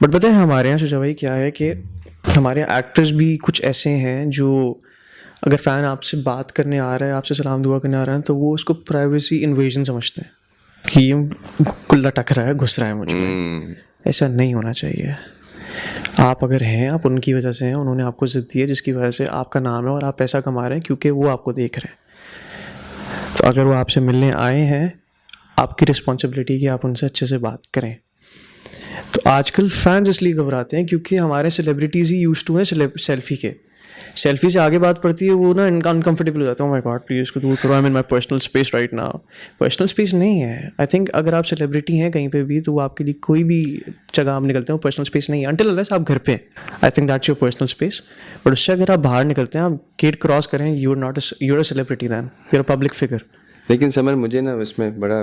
बट पता है हमारे यहाँ शुजा भाई क्या है कि हमारे यहाँ एक्टर्स भी कुछ ऐसे हैं जो अगर फ़ैन आपसे बात करने आ रहा है, आपसे सलाम दुआ करने आ रहा है, तो वो उसको प्राइवेसी इन्वेजन समझते हैं कि ये कुल्ला टक रहा है, घुस रहा है मुझ में। ऐसा नहीं होना चाहिए। आप अगर हैं, आप उनकी वजह से हैं, उन्होंने आपको इज़्ज़त दी है जिसकी वजह से आपका नाम है और आप पैसा कमा रहे हैं क्योंकि वो आपको देख रहे हैं। तो अगर वो आपसे मिलने आए हैं, आपकी रिस्पॉन्सिबिलिटी कि आप उनसे अच्छे से बात करें। तो आजकल फैंस इसलिए घबराते हैं क्योंकि हमारे सेलिब्रिटीज़ ही यूज टू हैं सेल्फी के। सेल्फी से आगे बात पड़ती है वो ना इनका अनकंफर्टेबल हो जाता है, माय गॉड प्लीज इसको दूर करो, I am in my personal space right now. Personal space नहीं है। आई थिंक अगर आप सेलिब्रिटी हैं कहीं पे भी तो वो आपके लिए कोई भी जगह आप निकलते हैं वो पर्सनल स्पेस नहीं है अनटिल अनलेस आप घर पे हैं। I think that's your personal space. But उससे अगर आप बाहर निकलते हैं, आप गेट क्रॉस करें, you are not you are a celebrity then, you are a public figure. लेकिन समर मुझे ना उसमें बड़ा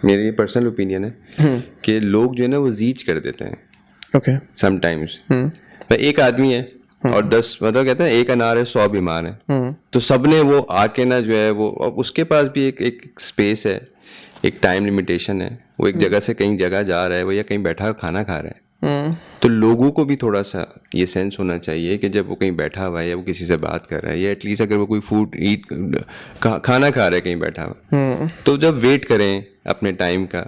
मेरी ये पर्सनल ओपिनियन है कि लोग जो है ना वो जीच कर देते हैं ओके। समटाइम्स। एक आदमी है और 10 मतलब कहते हैं एक अनार है 100 बीमार है, तो सबने वो आके ना जो है वो, अब उसके पास भी एक स्पेस है, एक टाइम लिमिटेशन है, वो एक जगह से कहीं जगह जा रहा है, वो या कहीं बैठा खाना खा रहा है। तो लोगों को भी थोड़ा सा ये सेंस होना चाहिए कि जब वो कहीं बैठा हुआ है या वो किसी से बात कर रहा है या एटलीस्ट अगर वो कोई फूड खाना खा रहा है कहीं बैठा हुआ, तो जब वेट करें अपने टाइम का।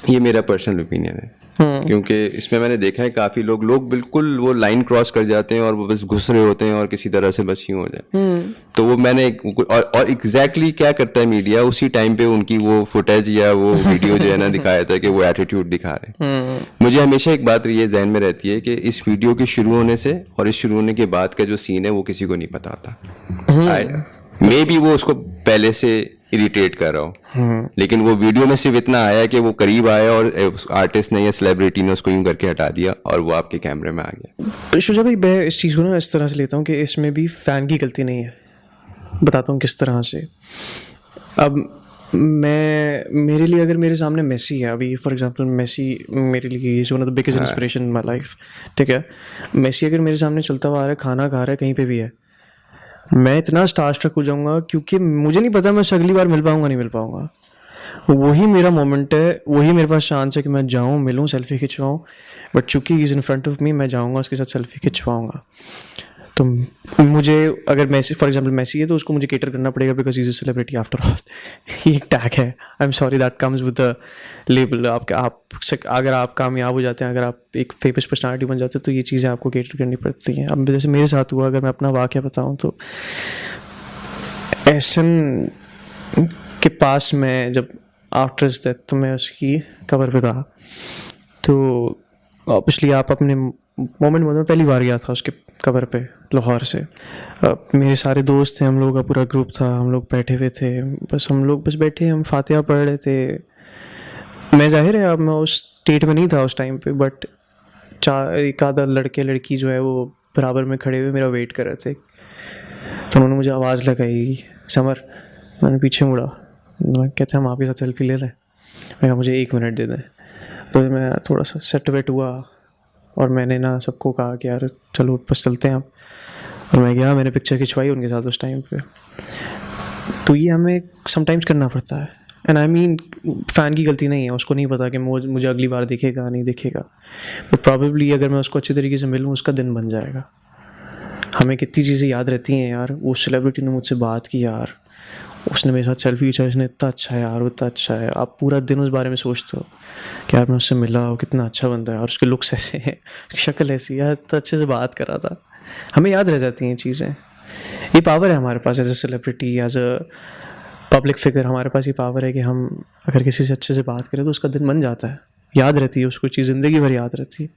ये मेरा पर्सनल ओपिनियन है क्योंकि इसमें मैंने देखा है काफ़ी लोग बिल्कुल वो लाइन क्रॉस कर जाते हैं और वो बस घुस रहे होते हैं और किसी तरह से बस यूँ हो जाए। तो वो मैंने और एग्जैक्टली क्या करता है मीडिया, उसी टाइम पे उनकी वो फुटेज या वो वीडियो जो है ना दिखाया था कि वो एटीट्यूड दिखा रहे हैं। मुझे हमेशा एक बात ये जहन में रहती है कि इस वीडियो के शुरू होने से और इस शुरू होने के बाद का जो सीन है वो किसी को नहीं पता होता। मे बी वो उसको पहले से इरिटेट कर रहा हो, लेकिन वो वीडियो में सिर्फ इतना आया कि वो करीब आया और आर्टिस्ट ने या सेलिब्रिटी ने उसको यूं करके हटा दिया और वो आपके कैमरे में आ गया। शुजा भाई मैं इस चीज़ को ना इस तरह से लेता हूँ कि इसमें भी फ़ैन की गलती नहीं है। बताता हूँ किस तरह से। अब मेरे लिए अगर मेरे सामने मेसी है, अभी फॉर एग्जांपल मेसी मेरे लिए is one of the biggest inspiration in my life, ठीक है। मेसी अगर मेरे सामने चलता हुआ आ रहा है, खाना खा रहा है, कहीं पे भी है, मैं इतना स्टारस्ट्रक हो जाऊंगा क्योंकि मुझे नहीं पता मैं उससे अगली बार मिल पाऊंगा नहीं मिल पाऊंगा। वही मेरा मोमेंट है, वही मेरे पास चांस है कि मैं जाऊं, मिलूं, सेल्फी खिंचवाऊं। बट चूंकि is in front of me, मैं जाऊंगा उसके साथ सेल्फी खिंचवाऊंगा। तो मुझे अगर मैसी फॉर एग्जांपल मैसी है तो उसको मुझे केटर करना पड़ेगा because is a celebrity after all. ये एक टैग है, I am sorry that comes with the label. अगर आप कामयाब हो जाते हैं, अगर आप एक फेमस पर्सनालिटी बन जाते हैं तो ये चीज़ें आपको केटर करनी पड़ती हैं। अब जैसे मेरे साथ हुआ, अगर मैं अपना वाक़या बताऊँ तो एहसन के पास मैं जब आफ्टर हिज डेथ तो मैं उसकी कब्र पे था, तो ऑब्वियसली आप अपने मोमेंट में पहली बार गया था उसके कब्र पे लाहौर से। मेरे सारे दोस्त थे, हम लोग का पूरा ग्रुप था, हम लोग बैठे हुए थे, हम लोग बैठे, हम फातिहा पढ़ रहे थे। मैं जाहिर है अब मैं उस स्टेट में नहीं था उस टाइम पे, बट एक आधा लड़के लड़की जो है वो बराबर में खड़े हुए मेरा वेट कर रहे थे। तो उन्होंने मुझे आवाज़ लगाई, समर। मैंने पीछे मुड़ा, मैं कहते हम आपके साथ सेल्फी ले लें। मैं कहा मुझे 1 मिनट दे दें। तो मैं थोड़ा सा सेट वेट हुआ और मैंने ना सबको कहा कि यार चलो बस चलते हैं आप। और मैं गया, मैंने पिक्चर खिंचवाई उनके साथ उस टाइम पे। तो ये हमें समटाइम्स करना पड़ता है। एंड आई मीन फ़ैन की गलती नहीं है, उसको नहीं पता कि मुझे अगली बार दिखेगा नहीं दिखेगा, बट प्रॉबेबली अगर मैं उसको अच्छी तरीके से मिलूँ उसका दिन बन जाएगा। हमें कितनी चीज़ें याद रहती हैं यार, वो सेलिब्रिटी ने मुझसे बात की यार, उसने मेरे साथ सेल्फी खींचा, इसने इतना अच्छा है यार, वो इतना अच्छा है। आप पूरा दिन उस बारे में सोचते हो कि यार मैं उससे मिला, वो कितना अच्छा बंदा है और उसके लुक्स ऐसे हैं, शक्ल ऐसी है, इतना अच्छे से बात कर रहा था। हमें याद रह जाती हैं चीज़ें। ये पावर है हमारे पास as a celebrity, as a public figure. हमारे पास ये पावर है कि हम अगर किसी से अच्छे से बात करें तो उसका दिन बन जाता है, याद रहती है उसको चीज़, ज़िंदगी भर याद रहती है।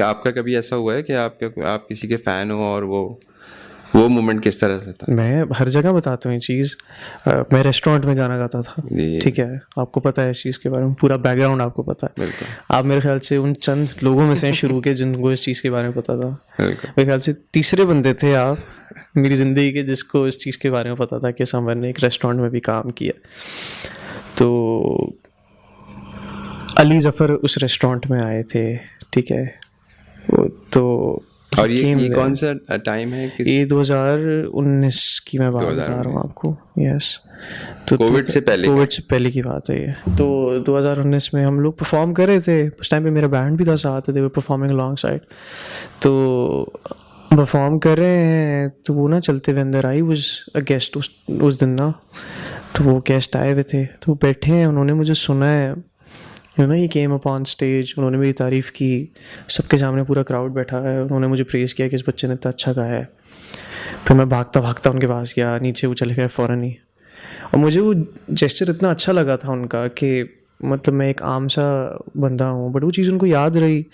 आपका कभी ऐसा हुआ है कि आप किसी के फ़ैन हो और वो मोमेंट किस तरह से था? मैं हर जगह बताता हूँ ये चीज़। मैं रेस्टोरेंट में गाना गाता था, ठीक है, आपको पता है इस चीज़ के बारे में, पूरा बैकग्राउंड आपको पता है। आप मेरे ख्याल से उन चंद लोगों में से शुरू के जिनको इस चीज़ के बारे में पता था। मेरे ख्याल से तीसरे बंदे थे आप मेरी ज़िंदगी के जिसको इस चीज़ के बारे में पता था कि समर ने एक रेस्टोरेंट में भी काम किया। तो अली ज़फ़र उस रेस्टोरेंट में आए थे, ठीक है, वो तो और ये came कौन सा टाइम है ये 2019 की मैं बात बता रहा हूँ आपको। यस, तो कोविड से पहले कोविड से पहले की बात है ये। तो 2019 में हम लोग परफॉर्म कर रहे थे, उस टाइम पे मेरा बैंड भी था साथ, दे वर परफॉर्मिंग अलॉन्ग साइड। तो परफॉर्म कर रहे हैं तो वो ना चलते हुए अंदर आई वाज अ गेस्ट उस दिन ना, तो वो गेस्ट आए हुए थे, तो वो बैठे हैं, उन्होंने मुझे सुना है, you know, he came up on stage, उन्होंने मेरी तारीफ़ की, सबके सामने पूरा क्राउड बैठा है, उन्होंने मुझे प्रेज़ किया कि इस बच्चे ने इतना अच्छा गाया है। फिर मैं भागता भागता उनके पास गया, नीचे वो चले गए फ़ौरन ही, और मुझे वो जेस्चर इतना अच्छा लगा था उनका कि मतलब मैं एक आम सा बंदा हूँ, बट वो चीज़ उनको याद रही।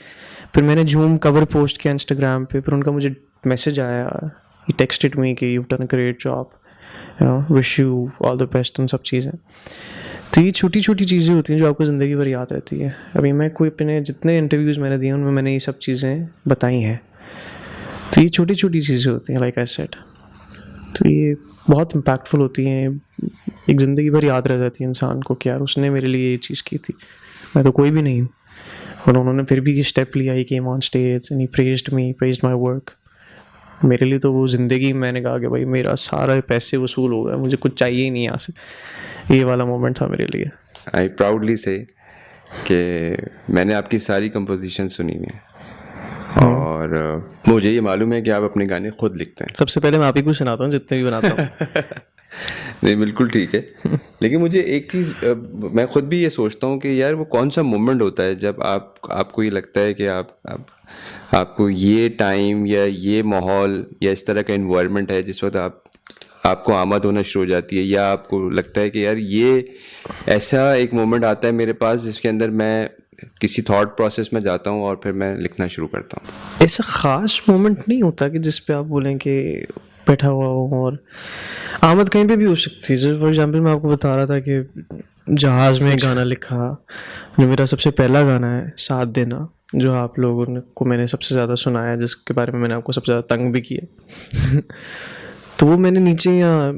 फिर मैंने झूम कवर पोस्ट किया इंस्टाग्राम पे, फिर उनका मुझे मैसेज आया, ही टेक्स्टेड मी कि you done a great job, you know, wish you all the best, उन सब चीज़ें। तो ये छोटी छोटी चीज़ें होती हैं जो आपको ज़िंदगी भर याद रहती है। अभी मैं कोई अपने जितने इंटरव्यूज़ मैंने दिए उनमें मैंने ये सब चीज़ें बताई हैं। तो ये छोटी छोटी चीज़ें होती हैं, लाइक आई सेड, तो ये बहुत इम्पैक्टफुल होती हैं, एक ज़िंदगी भर याद रह जाती है इंसान को कि यार उसने मेरे लिए ये चीज़ की थी, मैं तो कोई भी नहीं हूँ, और उन्होंने फिर भी ये स्टेप लिया, he came on stage and he praised me, praised my work. मेरे लिए तो वो ज़िंदगी, मैंने कहा कि भाई मेरा सारा पैसे वसूल हो गया, मुझे कुछ चाहिए ही नहीं यहाँ से, ये वाला मोमेंट था मेरे लिए। आई प्राउडली से कि मैंने आपकी सारी कंपोजिशन सुनी हुई है, और मुझे ये मालूम है कि आप अपने गाने खुद लिखते हैं। सबसे पहले मैं आप ही को सुनाता हूँ जितने भी बनाता हूँ। नहीं, बिल्कुल ठीक है। लेकिन मुझे एक चीज़, मैं खुद भी ये सोचता हूँ कि यार वो कौन सा मोमेंट होता है जब आपको ये लगता है कि आपको ये टाइम या ये माहौल या इस तरह का इन्वायरमेंट है जिस वक्त आपको आमद होना शुरू हो जाती है, या आपको लगता है कि यार ये ऐसा एक मोमेंट आता है मेरे पास जिसके अंदर मैं किसी थॉट प्रोसेस में जाता हूँ और फिर मैं लिखना शुरू करता हूँ। ऐसा ख़ास मोमेंट नहीं होता कि जिस पे आप बोलें कि बैठा हुआ हूँ, और आमद कहीं पे भी हो सकती है। जैसे फॉर एग्जांपल मैं आपको बता रहा था कि जहाज़ में एक गाना लिखा, जो मेरा सबसे पहला गाना है, साथ देना, जो आप लोगों को मैंने सबसे ज़्यादा सुनाया, जिसके बारे में मैंने आपको सबसे ज़्यादा तंग भी किया। तो वो मैंने नीचे यहाँ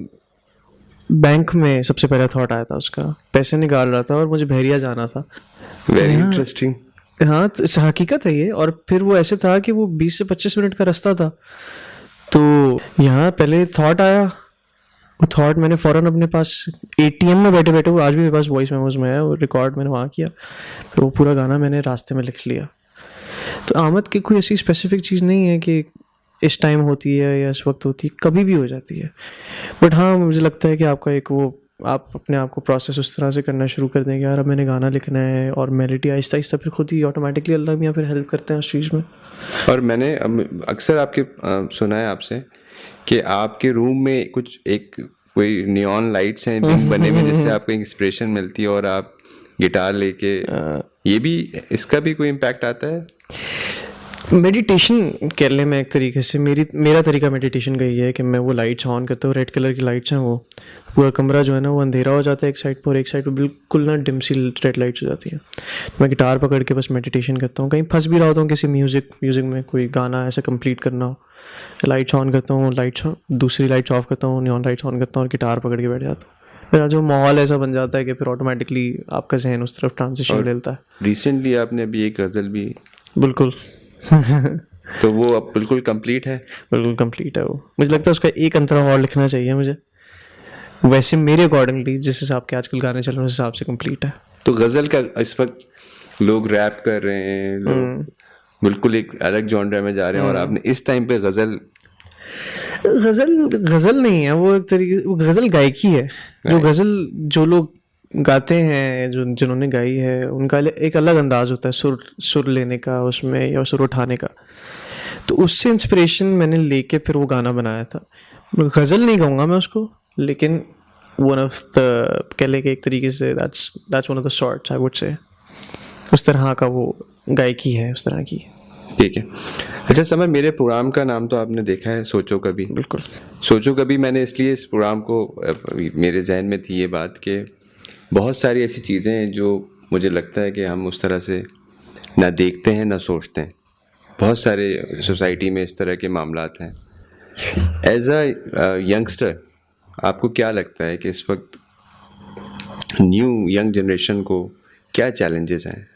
बैंक में सबसे पहला थॉट आया था उसका, पैसे निकाल रहा था और मुझे बहरिया जाना था। वेरी हाँ। इंटरेस्टिंग। हाँ, तो इस हकीकत है ये। और फिर वो ऐसे था कि वो 20 से 25 मिनट का रास्ता था, तो यहाँ पहले थॉट आया, वो थॉट मैंने फ़ौरन अपने पास एटीएम में बैठे बैठे, वो आज भी मेरे पास वॉइस मेमोज में है, वो रिकॉर्ड मैंने वहाँ किया, फिर वो पूरा गाना मैंने रास्ते में लिख लिया। तो आमद की कोई ऐसी स्पेसिफिक चीज़ नहीं है कि इस टाइम होती है या इस वक्त होती है, कभी भी हो जाती है। बट हाँ, मुझे लगता है कि आपका एक वो, आप अपने आप को प्रोसेस उस तरह से करना शुरू कर देंगे, यार अब मैंने गाना लिखना है, और मेलोडी आहिस्ता आहिस्ता फिर खुद ही ऑटोमेटिकली अल्लाह मियाँ फिर हेल्प करते हैं उस चीज़ में। और मैंने अक्सर आपके सुना है आपसे कि आपके रूम में कुछ कोई नियॉन लाइट्स हैं रिंग बने हुए जिससे आपको इंस्पिरेशन मिलती है और आप गिटार लेके, ये भी, इसका भी कोई इम्पैक्ट आता है? मेडिटेशन कह लें मैं एक तरीके से, मेरा तरीका मेडिटेशन का ये है कि मैं वो लाइट्स ऑन करता हूँ, रेड कलर की लाइट्स हैं, वो पूरा कमरा जो है ना वो अंधेरा हो जाता है एक साइड पर, और एक साइड पर बिल्कुल ना डिम सी रेड लाइट्स हो जाती हैं। तो मैं गिटार पकड़ के बस मेडिटेशन करता हूँ, कहीं फंस भी रहा होता हूँ किसी म्यूज़िक में, कोई गाना ऐसा कंप्लीट करना हो, लाइट्स ऑन करता हूँ, दूसरी लाइट्स ऑफ करता हूँ, नियॉन लाइट्स ऑन करता हूँ और गिटार पकड़ के बैठ जाता हूँ। फिर जो माहौल ऐसा बन जाता है कि फिर ऑटोमेटिकली आपका जहन उस तरफ ट्रांजिशन ले लेता है। रिसेंटली आपने अभी एक गज़ल भी, बिल्कुल। तो वो अब बिल्कुल कंप्लीट है? बिल्कुल कंप्लीट है वो। मुझे लगता है उसका एक अंतरा और लिखना चाहिए मुझे, वैसे मेरे अकॉर्डिंगली जिस हिसाब के आजकल गाने चल रहे हैं उस हिसाब से कंप्लीट है। तो गज़ल का इस वक्त लोग रैप कर रहे हैं, लोग बिल्कुल एक अलग जॉनर में जा रहे हैं, और आपने इस टाइम पे गज़ल नहीं है वो, एक तरीके वो गज़ल गायकी है। जो गज़ल जो लोग गाते हैं, जिन्होंने गाई है, उनका एक अलग अंदाज होता है सुर लेने का उसमें, या सुर उठाने का। तो उससे इंस्पिरेशन मैंने लेके फिर वो गाना बनाया था। गज़ल नहीं कहूँगा मैं उसको, लेकिन वन ऑफ द, कह ले के एक तरीके से that's one of the sorts I would say, उस तरह का वो गायकी है, उस तरह की। ठीक है। अच्छा समर, मेरे प्रोग्राम का नाम तो आपने देखा है, सोचो कभी। बिल्कुल। सोचो कभी, मैंने इसलिए इस प्रोग्राम को, मेरे जहन में थी ये बात कि बहुत सारी ऐसी चीज़ें हैं जो मुझे लगता है कि हम उस तरह से ना देखते हैं ना सोचते हैं। बहुत सारे सोसाइटी में इस तरह के मामलात हैं। एज अ यंगस्टर आपको क्या लगता है कि इस वक्त न्यू यंग जनरेशन को क्या चैलेंजेस हैं?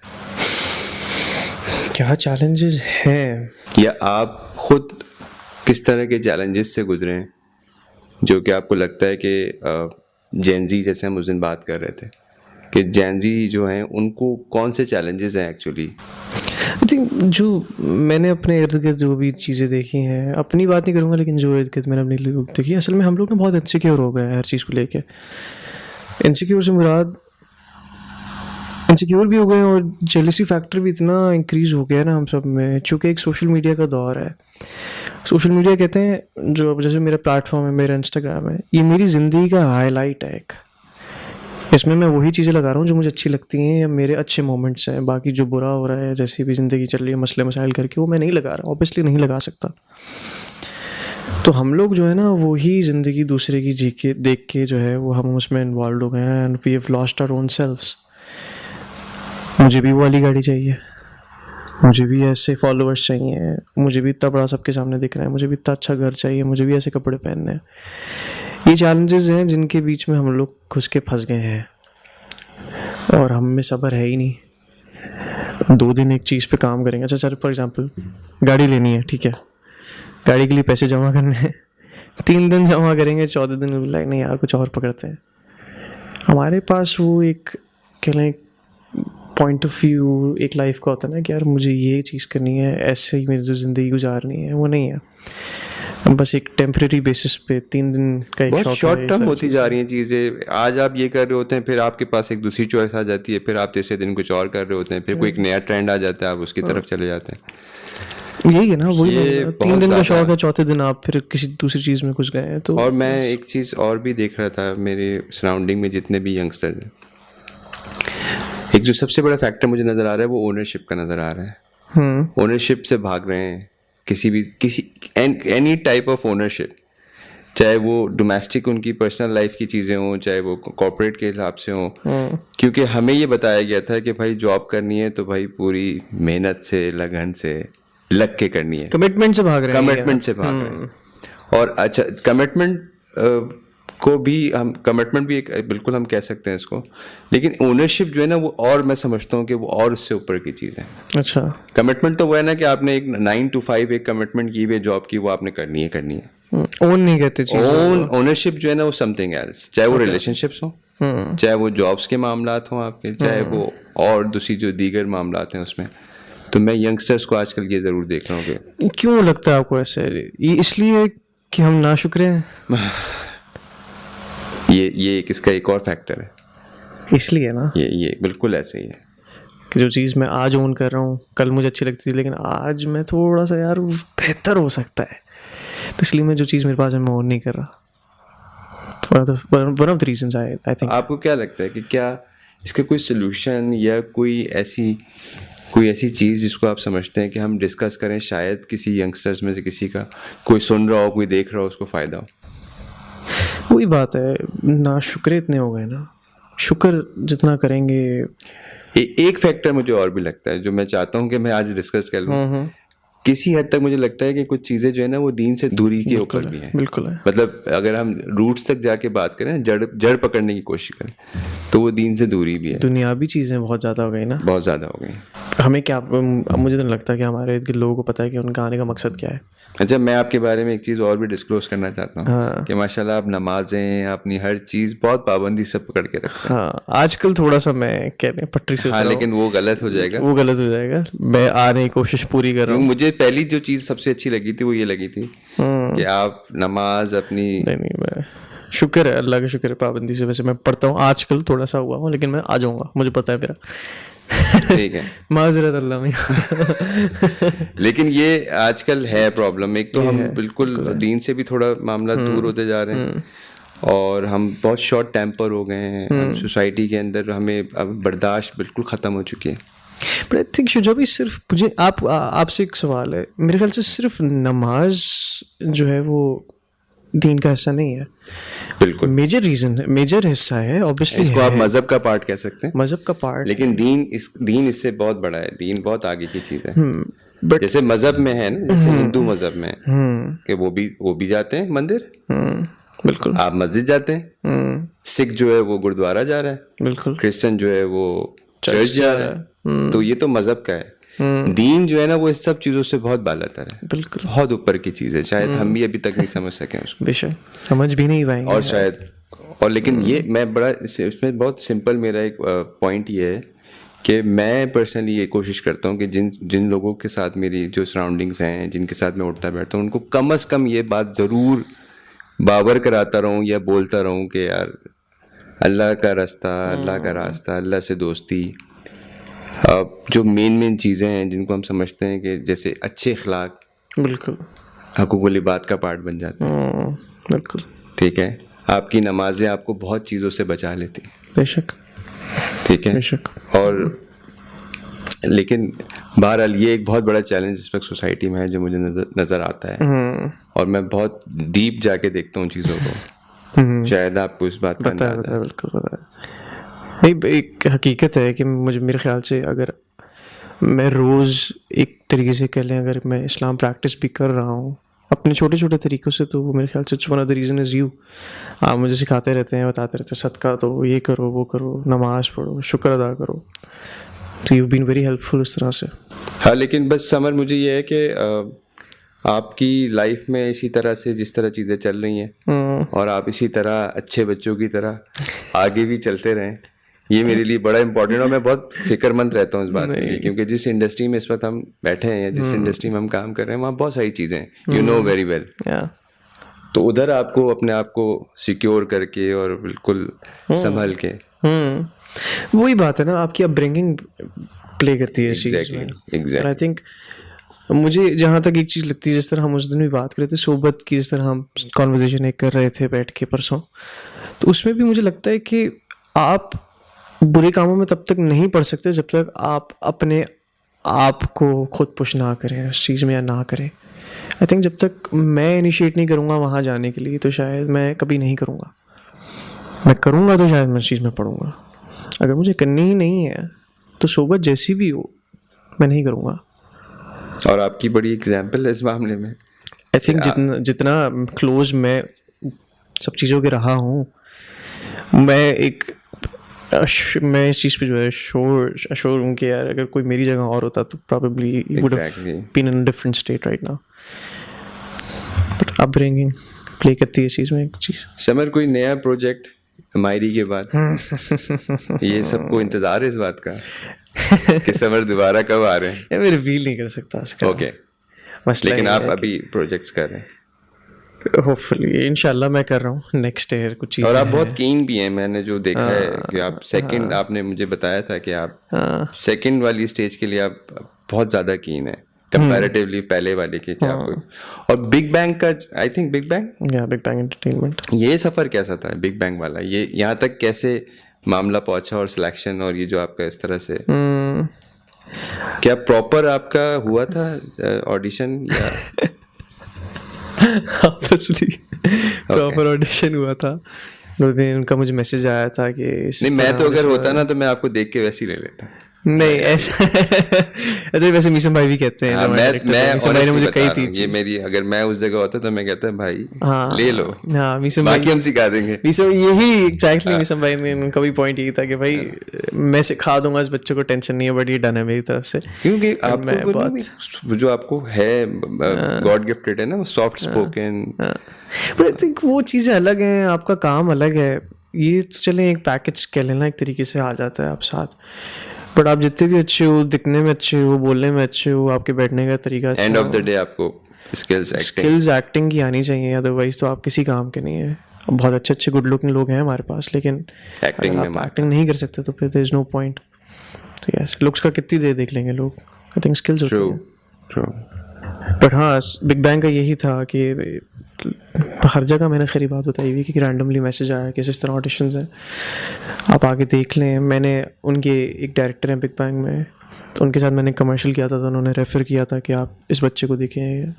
क्या चैलेंजेस हैं? या आप खुद किस तरह के चैलेंजेस से गुजरे हैं जो कि आपको लगता है कि जेनजी, जैसे हम उस दिन बात कर रहे थे कि जेनजी जो हैं उनको कौन से चैलेंजेस हैं एक्चुअली? आई थिंक जो मैंने अपने इर्द गिर्द जो भी चीज़ें देखी हैं, अपनी बात नहीं करूँगा लेकिन जो इर्द गिर्द मैंने अपने लोग देखी, असल में हम लोग ना बहुत इनसिक्योर हो गए हैं हर चीज़ को लेके। इनसिक्योर से मुराद इनसिक्योर भी हो गए हैं और जेलसी फैक्टर भी इतना इंक्रीज हो गया है ना हम सब में, चूँकि एक सोशल मीडिया का दौर है। सोशल मीडिया कहते हैं, जो अब जैसे मेरा प्लेटफॉर्म है, मेरा इंस्टाग्राम है, ये मेरी ज़िंदगी का हाईलाइट है एक। इसमें मैं वही चीज़ें लगा रहा हूँ जो मुझे अच्छी लगती हैं या मेरे अच्छे मोमेंट्स हैं। बाकी जो बुरा हो रहा है, जैसी भी ज़िंदगी चल रही है मसले मसाइल करके, वो मैं नहीं लगा रहा, ऑब्वियसली नहीं लगा सकता। तो हम लोग जो है ना वही ज़िंदगी दूसरे की जी के देख के जो है वो हम उसमें इन्वॉल्व हो गए हैं and we have lost our own selves. मुझे भी वो वाली गाड़ी चाहिए, मुझे भी ऐसे फॉलोअर्स चाहिए, मुझे भी इतना बड़ा सबके सामने दिख रहा है, मुझे भी इतना अच्छा घर चाहिए, मुझे भी ऐसे कपड़े पहनने हैं। ये चैलेंजेस हैं जिनके बीच में हम लोग घुस के फंस गए हैं और हम में सब्र है ही नहीं। 2 दिन एक चीज़ पे काम करेंगे, अच्छा सर फॉर एग्जांपल गाड़ी लेनी है, ठीक है, गाड़ी के लिए पैसे जमा करने हैं, 3 दिन जमा करेंगे, 14 दिन लाइक नहीं यार कुछ और पकड़ते हैं। हमारे पास वो एक कह लें पॉइंट ऑफ व्यू एक लाइफ का होता है ना कि यार मुझे ये चीज़ करनी है, ऐसे ही मेरी जो ज़िंदगी गुजारनी है, वो नहीं है। बस एक टेम्परेरी बेसिस पे 3 दिन का एक बहुत शौक शॉर्ट है, टर्म सारी होती जा रही हैं चीज़ें। आज आप ये कर रहे होते हैं, फिर आपके पास एक दूसरी चॉइस आ जाती है, फिर आप तीसरे दिन कुछ और कर रहे होते हैं, फिर कोई एक नया ट्रेंड आ जाता है, आप उसकी तरफ चले जाते हैं। यही है ना, वही ये मैंने कहा, 3 बहुत दिन का ज़्यादा- शौक है, चौथे दिन आप फिर किसी दूसरी चीज़ में घुस गए हैं। तो और मैं एक चीज़ और भी देख रहा था मेरे सराउंडिंग में जितने भी यंगस्टर हैं, एक जो सबसे बड़ा फैक्टर मुझे नज़र आ रहा है वो ओनरशिप का नज़र आ रहा है। ओनरशिप से भाग रहे हैं, किसी एनी टाइप ऑफ ओनरशिप, चाहे वो डोमेस्टिक उनकी पर्सनल लाइफ की चीज़ें हों, चाहे वो कॉर्पोरेट के हिसाब से हों। क्योंकि हमें ये बताया गया था कि भाई जॉब करनी है तो भाई पूरी मेहनत से, लगन से लग के करनी है, कमिटमेंट से भाग रहे हैं। कमिटमेंट से भाग रहे हैं। और अच्छा, कमिटमेंट को भी हम, कमिटमेंट भी एक बिल्कुल हम कह सकते हैं इसको, लेकिन ओनरशिप जो है ना वो, और मैं समझता हूँ कि वो और उससे ऊपर की चीज़ है। अच्छा, कमिटमेंट तो वो है ना कि आपने एक 9 to 5 एक कमिटमेंट की हुई जॉब की, वो आपने करनी है। ओन नहीं कहते चीज़। ओनरशिप जो है ना वो समथिंग एल्स, चाहे वो रिलेशनशिप्स हो, चाहे वो जॉब्स के मामलात हों आपके, चाहे वो और दूसरी जो दीगर मामलात हैं उसमें। तो मैं यंगस्टर्स को आजकल ये ज़रूर देख रहा हूँ कि क्यों लगता है आपको ऐसे? ये इसलिए कि हम नाशुक्र हैं? ये इसका एक और फैक्टर है, इसलिए ना, ये बिल्कुल ऐसे ही है कि जो चीज़ मैं आज ओन कर रहा हूँ कल मुझे अच्छी लगती थी, लेकिन आज मैं थोड़ा सा यार बेहतर हो सकता है, तो इसलिए मैं जो चीज़ मेरे पास है मैं ओन नहीं कर रहा। One of the reasons I think. आपको क्या लगता है कि क्या इसका कोई सोल्यूशन या कोई ऐसी चीज़ जिसको आप समझते हैं कि हम डिस्कस करें, शायद किसी यंगस्टर्स में से किसी का कोई सुन रहा हो, कोई देख रहा हो, उसको फ़ायदा हो? वही बात है ना, शुक्र इतने हो गए ना, शुक्र जितना करेंगे। एक फैक्टर मुझे और भी लगता है जो मैं चाहता हूँ कि मैं आज डिस्कस कर लूँ। किसी हद तक मुझे लगता है कि कुछ चीज़ें जो है ना वो दीन से दूरी के ऊपर भी हैं। बिल्कुल है। मतलब अगर हम रूट्स तक जाके बात करें, जड़ पकड़ने की कोशिश करें, तो वो दीन से दूरी भी है। दुनियावी चीज़ें बहुत ज़्यादा हो गई ना, बहुत ज़्यादा हो गई। हमें क्या, मुझे तो नहीं लगता कि हमारे इर्द गिर्द लोगों को पता है कि उनका आने का मकसद क्या है। अच्छा, मैं आपके बारे में एक चीज़ और भी डिस्क्लोज करना चाहता हूँ कि माशाल्लाह आप नमाजें, अपनी हर चीज़ बहुत पाबंदी से पकड़ के रखते हैं। हाँ, आजकल थोड़ा सा मैं कह रहे पटरी से हाँ, लेकिन वो गलत हो जाएगा, वो गलत हो जाएगा। मैं आने की कोशिश पूरी कर रहा हूँ। मुझे पहली जो चीज़ सबसे अच्छी लगी थी वो ये लगी थी कि आप नमाज अपनी, नहीं, मैं शुक्र है, अल्लाह का शुक्र है, पाबंदी से वैसे मैं पढ़ता हूँ, आजकल थोड़ा सा हुआ हूँ, लेकिन मैं आ जाऊँगा, मुझे पता है मेरा। ठीक है, माजरत अल्लाह में। लेकिन ये आजकल है प्रॉब्लम। एक तो हम बिल्कुल दीन से भी थोड़ा मामला दूर होते जा रहे हैं और हम बहुत शॉर्ट टेम्पर हो गए हैं। सोसाइटी के अंदर हमें अब बर्दाश्त बिल्कुल ख़त्म हो चुकी है। बट आई थिंक शुजा भाई, सिर्फ मुझे आपसे एक सवाल है, मेरे ख्याल से सिर्फ नमाज जो है वो दीन का हिस्सा नहीं है। बिल्कुल मेजर रीजन है, मेजर हिस्सा है, ऑब्वियसली इसको आप मजहब का पार्ट कह सकते हैं, मजहब का पार्ट, लेकिन दीन इससे बहुत बड़ा है। दीन बहुत आगे की चीज़ है। बट जैसे मजहब में है ना, जैसे हिंदू मजहब में कि वो भी जाते हैं मंदिर, बिल्कुल, आप मस्जिद जाते हैं, सिख जो है वो गुरुद्वारा जा रहा है, बिल्कुल, क्रिश्चियन जो है वो चर्च जा रहा है। तो ये तो मजहब का है। दीन जो है ना वो इस सब चीज़ों से बहुत बालातर है, बिल्कुल बहुत ऊपर की चीज़ है, शायद हम भी अभी तक नहीं समझ सके उसको, बेशक समझ भी नहीं पाएंगे और शायद और लेकिन ये मैं बड़ा इसमें बहुत सिंपल मेरा एक पॉइंट ये है कि मैं पर्सनली ये कोशिश करता हूँ कि जिन जिन लोगों के साथ मेरी जो सराउंडिंग्स हैं, जिनके साथ मैं उठता बैठता हूँ, उनको कम से कम ये बात ज़रूर बावर कराता रहूँ या बोलता रहूँ कि यार अल्लाह का रास्ता, अल्लाह का रास्ता, अल्लाह से दोस्ती, जो मेन चीज़ें हैं जिनको हम समझते हैं कि जैसे अच्छे अखलाक बिल्कुल हकूक़ुल इबाद का पार्ट बन जाते हैं। बिल्कुल ठीक है, आपकी नमाजें आपको बहुत चीज़ों से बचा लेती हैं, बेशक ठीक है, बेशक। और लेकिन बहरहाल ये एक बहुत बड़ा चैलेंज इस वक्त सोसाइटी में है जो मुझे नज़र आता है, और मैं बहुत डीप जाके देखता हूँ चीज़ों को, शायद आपको इस बात का अंदाज़ा है। बिल्कुल पता है। नहीं, एक हकीकत है कि मुझे मेरे ख्याल से अगर मैं रोज़ एक तरीके से कह लें, अगर मैं इस्लाम प्रैक्टिस भी कर रहा हूँ अपने छोटे छोटे तरीक़ों से, तो वो मेरे ख्याल से one of the reason is you. आप मुझे सिखाते रहते हैं, बताते रहते हैं सदका तो ये करो, वो करो, नमाज़ पढ़ो, शुक्र अदा करो, तो यू बीन वेरी हेल्पफुल इस तरह से। हाँ, लेकिन बस समर मुझे ये है कि आपकी लाइफ में इसी तरह से जिस तरह चीज़ें चल रही हैं और आप इसी तरह अच्छे बच्चों की तरह आगे भी चलते रहें, ये मेरे लिए बड़ा इंपॉर्टेंट, और मैं बहुत फिक्रमंद रहता हूँ इस बात के लिए, क्योंकि जिस इंडस्ट्री में इस वक्त हम बैठे हैं या जिस इंडस्ट्री में हम काम कर रहे हैं, वहाँ बहुत सारी चीज़ें हैं, यू नो वेरी वेल, तो उधर आपको अपने आप को सिक्योर करके और बिल्कुल संभल के, वही बात है ना, आपकी अपब्रिंगिंग प्ले करती है इस चीज़ में। एग्जैक्टली। आई थिंक मुझे जहाँ तक एक चीज़ लगती है, जिस तरह हम उस दिन भी बात कर रहे थे सोबत की, जिस तरह हम कॉन्वर्जेशन एक कर रहे थे बैठ के परसों, तो उसमें भी मुझे लगता है कि आप बुरे कामों में तब तक नहीं पड़ सकते जब तक आप अपने आप को खुद पुश ना करें उस चीज़ में, या ना करें। आई थिंक जब तक मैं इनिशिएट नहीं करूँगा वहाँ जाने के लिए, तो शायद मैं कभी नहीं करूँगा। मैं करूँगा तो शायद मैं इस चीज़ में पढ़ूँगा, अगर मुझे करनी ही नहीं है तो सोबत जैसी भी हो मैं नहीं करूँगा। और आपकी बड़ी एग्जाम्पल है इस मामले में। आई थिंक जितना क्लोज मैं सब चीज़ों के रहा हूँ, मैं इस चीज़ पे जो है श्योर हूँ कि यार अगर कोई मेरी जगह और होता तो probably would have been in a different state right now. But upbringing play करती है इस चीज़ में एक चीज़। समर, कोई नया प्रोजेक्ट मायरी के बाद? ये सबको इंतजार है इस बात का कि समर दोबारा कब आ रहे हैं? मैं रिवील नहीं कर सकता इसका। ओके, लेकिन आप अभी प्रोजेक्ट्स कर रहे हैं? होपफुली इंशाल्लाह मैं कर रहा हूँ नेक्स्ट ईयर कुछ चीज़। और आप बहुत कीन भी हैं, मैंने जो देखा है कि आप सेकंड, आपने मुझे बताया था कि आप सेकंड वाली स्टेज के लिए आप बहुत ज़्यादा कीन है कंपैरेटिवली पहले वाले के क्या आपको। और बिग बैंग का, I think big bang entertainment, ये सफ़र कैसा था बिग बैंग वाला? ये यहाँ तक कैसे मामला पहुंचा, और सिलेक्शन, और ये जो आपका इस तरह से क्या प्रॉपर आपका हुआ था ऑडिशन या ऑब्वियसली प्रॉपर ऑडिशन हुआ था? 2 दिन उनका मुझे मैसेज आया था कि नहीं, मैं तो अगर होता ना तो मैं आपको देख के वैसे ही ले लेता। नहीं ऐसा अच्छा, वैसे मीसम भाई भी कहते हैं, मैं मुझे कही थी ये मेरी, अगर मैं उस जगह होता तो मैं कहता भाई ले लो, मीसम बाकी हम सिखा देंगे। यही एग्जैक्टली मीसम भाई ने, उनका भी पॉइंट यही था कि भाई मैं सिखा दूंगा इस बच्चे को, टेंशन नहीं है, बट ये डन है मेरी तरफ से, क्योंकि आपको जो आपको है गॉड गिफ्टेड है ना, soft spoken. But I think वो चीज़ें अलग हैं, आपका काम अलग है। ये तो चले एक पैकेज कह लेना, एक तरीके से आ जाता है आप साथ, बट आप जितने भी अच्छे हो, दिखने में अच्छे हो, बोलने में अच्छे हो, आपके बैठने का तरीका, एंड ऑफ द डे आपको स्किल्स एक्टिंग की आनी चाहिए, अदरवाइज तो आप किसी काम के नहीं है। बहुत अच्छे अच्छे गुड लुकिंग लोग हैं हमारे पास, लेकिन एक्टिंग नहीं कर सकते तो फिर देयर इज नो पॉइंट। तो यस, लुक्स का कितनी देर देख लेंगे लोग, आई थिंक स्किल्स होती है। बट हाँ, बिग बैंग का यही था कि हर जगह मैंने खरी बात बताई हुई कि रैंडमली मैसेज आया कि इस तरह ऑडिशंस हैं, आप आगे देख लें। मैंने उनके एक डायरेक्टर हैं बिग बैंग में, तो उनके साथ मैंने कमर्शियल किया था, तो उन्होंने रेफ़र किया था कि आप इस बच्चे को देखें,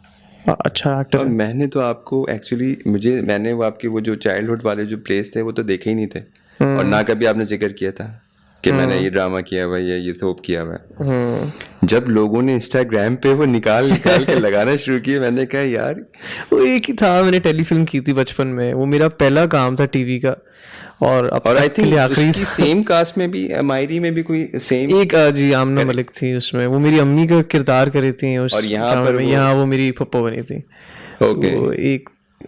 अच्छा एक्टर। और मैंने तो आपको एक्चुअली मैंने वो आपके वो जो चाइल्डहुड वाले जो प्लेस थे वो तो देखे ही नहीं थे, और ना कभी आपने जिक्र किया था कि मैंने ये ड्रामा किया हुआ है या ये सोप किया हुआ है। जब लोगों ने इंस्टाग्राम पे वो निकाल निकाल के लगाना शुरू किया, मैंने कहा यार वो एक ही था, मैंने टेलीफिल्म की थी बचपन में, वो मेरा पहला काम था टीवी का। और अब और आई तक के थिंक लिए आखिरी उसकी सेम कास्ट में भी मायरी में भी कोई सेम एक जी आमना मलिक थी उसमें, वो मेरी अम्मी का किरदार करे थी उस और यहाँ ड्रामे पर में। वो- यहाँ वो मेरी पप्पो बनी थी। ओके। वो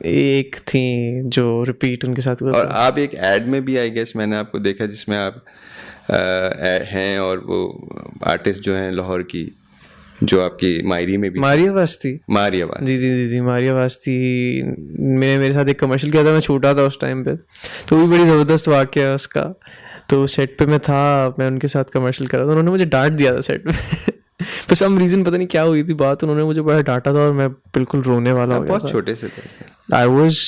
एक थी जो रिपीट उनके साथ हुआ और था। आप एक एड में भी आई गेस मैंने आपको देखा जिसमें आप हैं और वो आर्टिस्ट जो हैं लाहौर की, जो आपकी मायरी में भी मारिया वास्ती। मारिया बात। जी जी जी जी मारिया वास्ती। मेरे साथ एक कमर्शियल किया था, मैं छोटा था उस टाइम पे, तो वो भी बड़ी ज़बरदस्त वाक़या है उसका। तो सेट पे मैं था, मैं उनके साथ कमर्शियल कर रहा था, उन्होंने मुझे डांट दिया था सेट में for some reason, पता नहीं क्या हुई थी बात, उन्होंने मुझे बड़ा डांटा था और मैं बिल्कुल रोने वाला हो आप गया बहुत था। छोटे से थे आई वॉज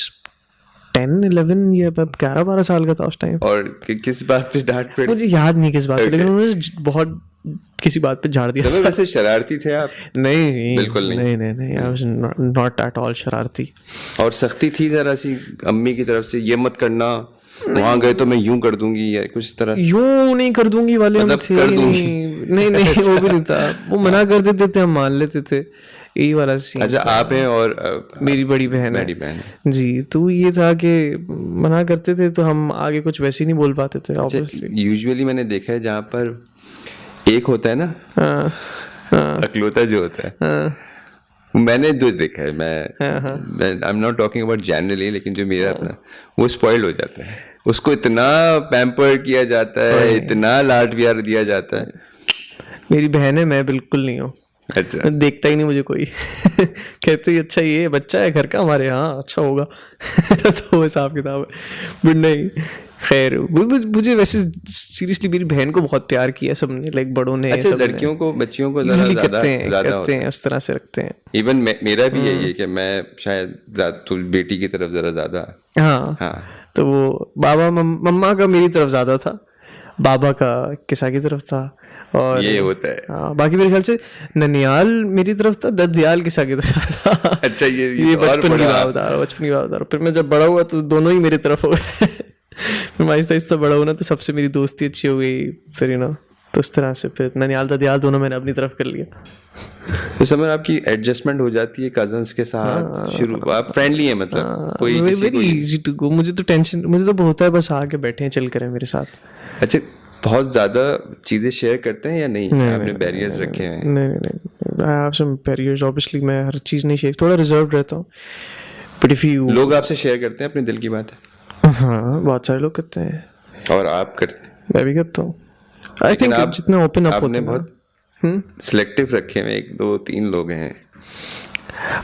10-11 या 11-12 साल का था उस टाइम। और किस बात पे डांट पड़ी? मुझे याद नहीं किस बात पे, लेकिन उन्होंने बहुत किसी बात पे झाड़ दिया। चलो वैसे शरारती थे आप? नहीं बिल्कुल नहीं। नहीं, I was not at all शरारती। और सख्ती थी जरा सी अम्मी की तरफ से, ये मत करना, वहां गए तो मैं यूं कर दूंगी या कुछ इस तरह? यूं नहीं कर दूंगी वाले हम मतलब थे कर ही दूंगी। नहीं वो भी नहीं था, वो मना कर देते थे, हम मान लेते थे, यही वाला सीन। अच्छा, आप हैं और मेरी बड़ी बहन है। बड़ी बहन है। जी, तो ये था कि मना करते थे तो हम आगे कुछ वैसे ही नहीं बोल पाते थे ऑब्वियसली। यूजुअली मैंने देखा है जहाँ पर एक होता है ना हाँ अकलौता जो होता है, हाँ मैंने जो देखा है, मैं I am not talking about generally, लेकिन जो मेरा अपना, वो स्पॉइल हो जाता है, उसको इतना पैम्पर किया जाता है, इतना लाड प्यार दिया जाता है। मेरी बहन है, मैं बिल्कुल नहीं हूँ। अच्छा, देखता ही नहीं मुझे कोई कहते ही अच्छा ये बच्चा है घर का हमारे, हाँ अच्छा होगा तो हिसाब किताब है, बट नहीं। खैर मुझे वैसे सीरियसली मेरी बहन को बहुत प्यार किया सबने, लाइक बड़ों ने। अच्छा, लड़कियों को बच्चियों को जरा ज्यादा करते हैं उस तरह से रखते हैं। इवन मेरा भी यही है कि मैं शायद तो बेटी की तरफ जरा ज्यादा। हाँ तो वो बाबा मम्मा का मेरी तरफ ज्यादा था, बाबा का किसा की तरफ था, और ये होता है। हाँ, बाकी मेरे ख्याल से ननियाल मेरी तरफ था, ददयाल किसा की तरफ था। अच्छा, ये बचपन की बात बता रहा हूँ। फिर मैं जब बड़ा हुआ तो दोनों ही मेरी तरफ हो गए फिर मैं आहिस्ता बड़ा हुआ ना, तो सबसे मेरी दोस्ती अच्छी हो गई फिर ना, तो उस तरह से फिर ननियाल ददयाल दोनों मैंने अपनी तरफ कर लिया। तो समझ आपकी एडजस्टमेंट हो जाती है कजन्स के साथ, शुरू आप फ्रेंडली है, मतलब कोई किसी वेरी इजी टू गो। मुझे तो होता है बस आके बैठे हैं, चिल करें मेरे साथ। अच्छा, बहुत ज्यादा चीजें शेयर करते हैं या नहीं? आपने बैरियर्स रखे हैं? नहीं, I have some barriers obviously, मैं हर चीज़ नहीं शेयर, थोड़ा रिजर्व रहता हूँ, बट इफ यू। लोग आपसे शेयर करते हैं अपने दिल की बात? हाँ, बहुत सारे लोग करते हैं, और आप करते हैं? मैं भी करता हूँ। आई थिंक जितना ओपन अप होते आपने हैं बहुत सिलेक्टिव रखे हैं, 1 2 3 लोग हैं।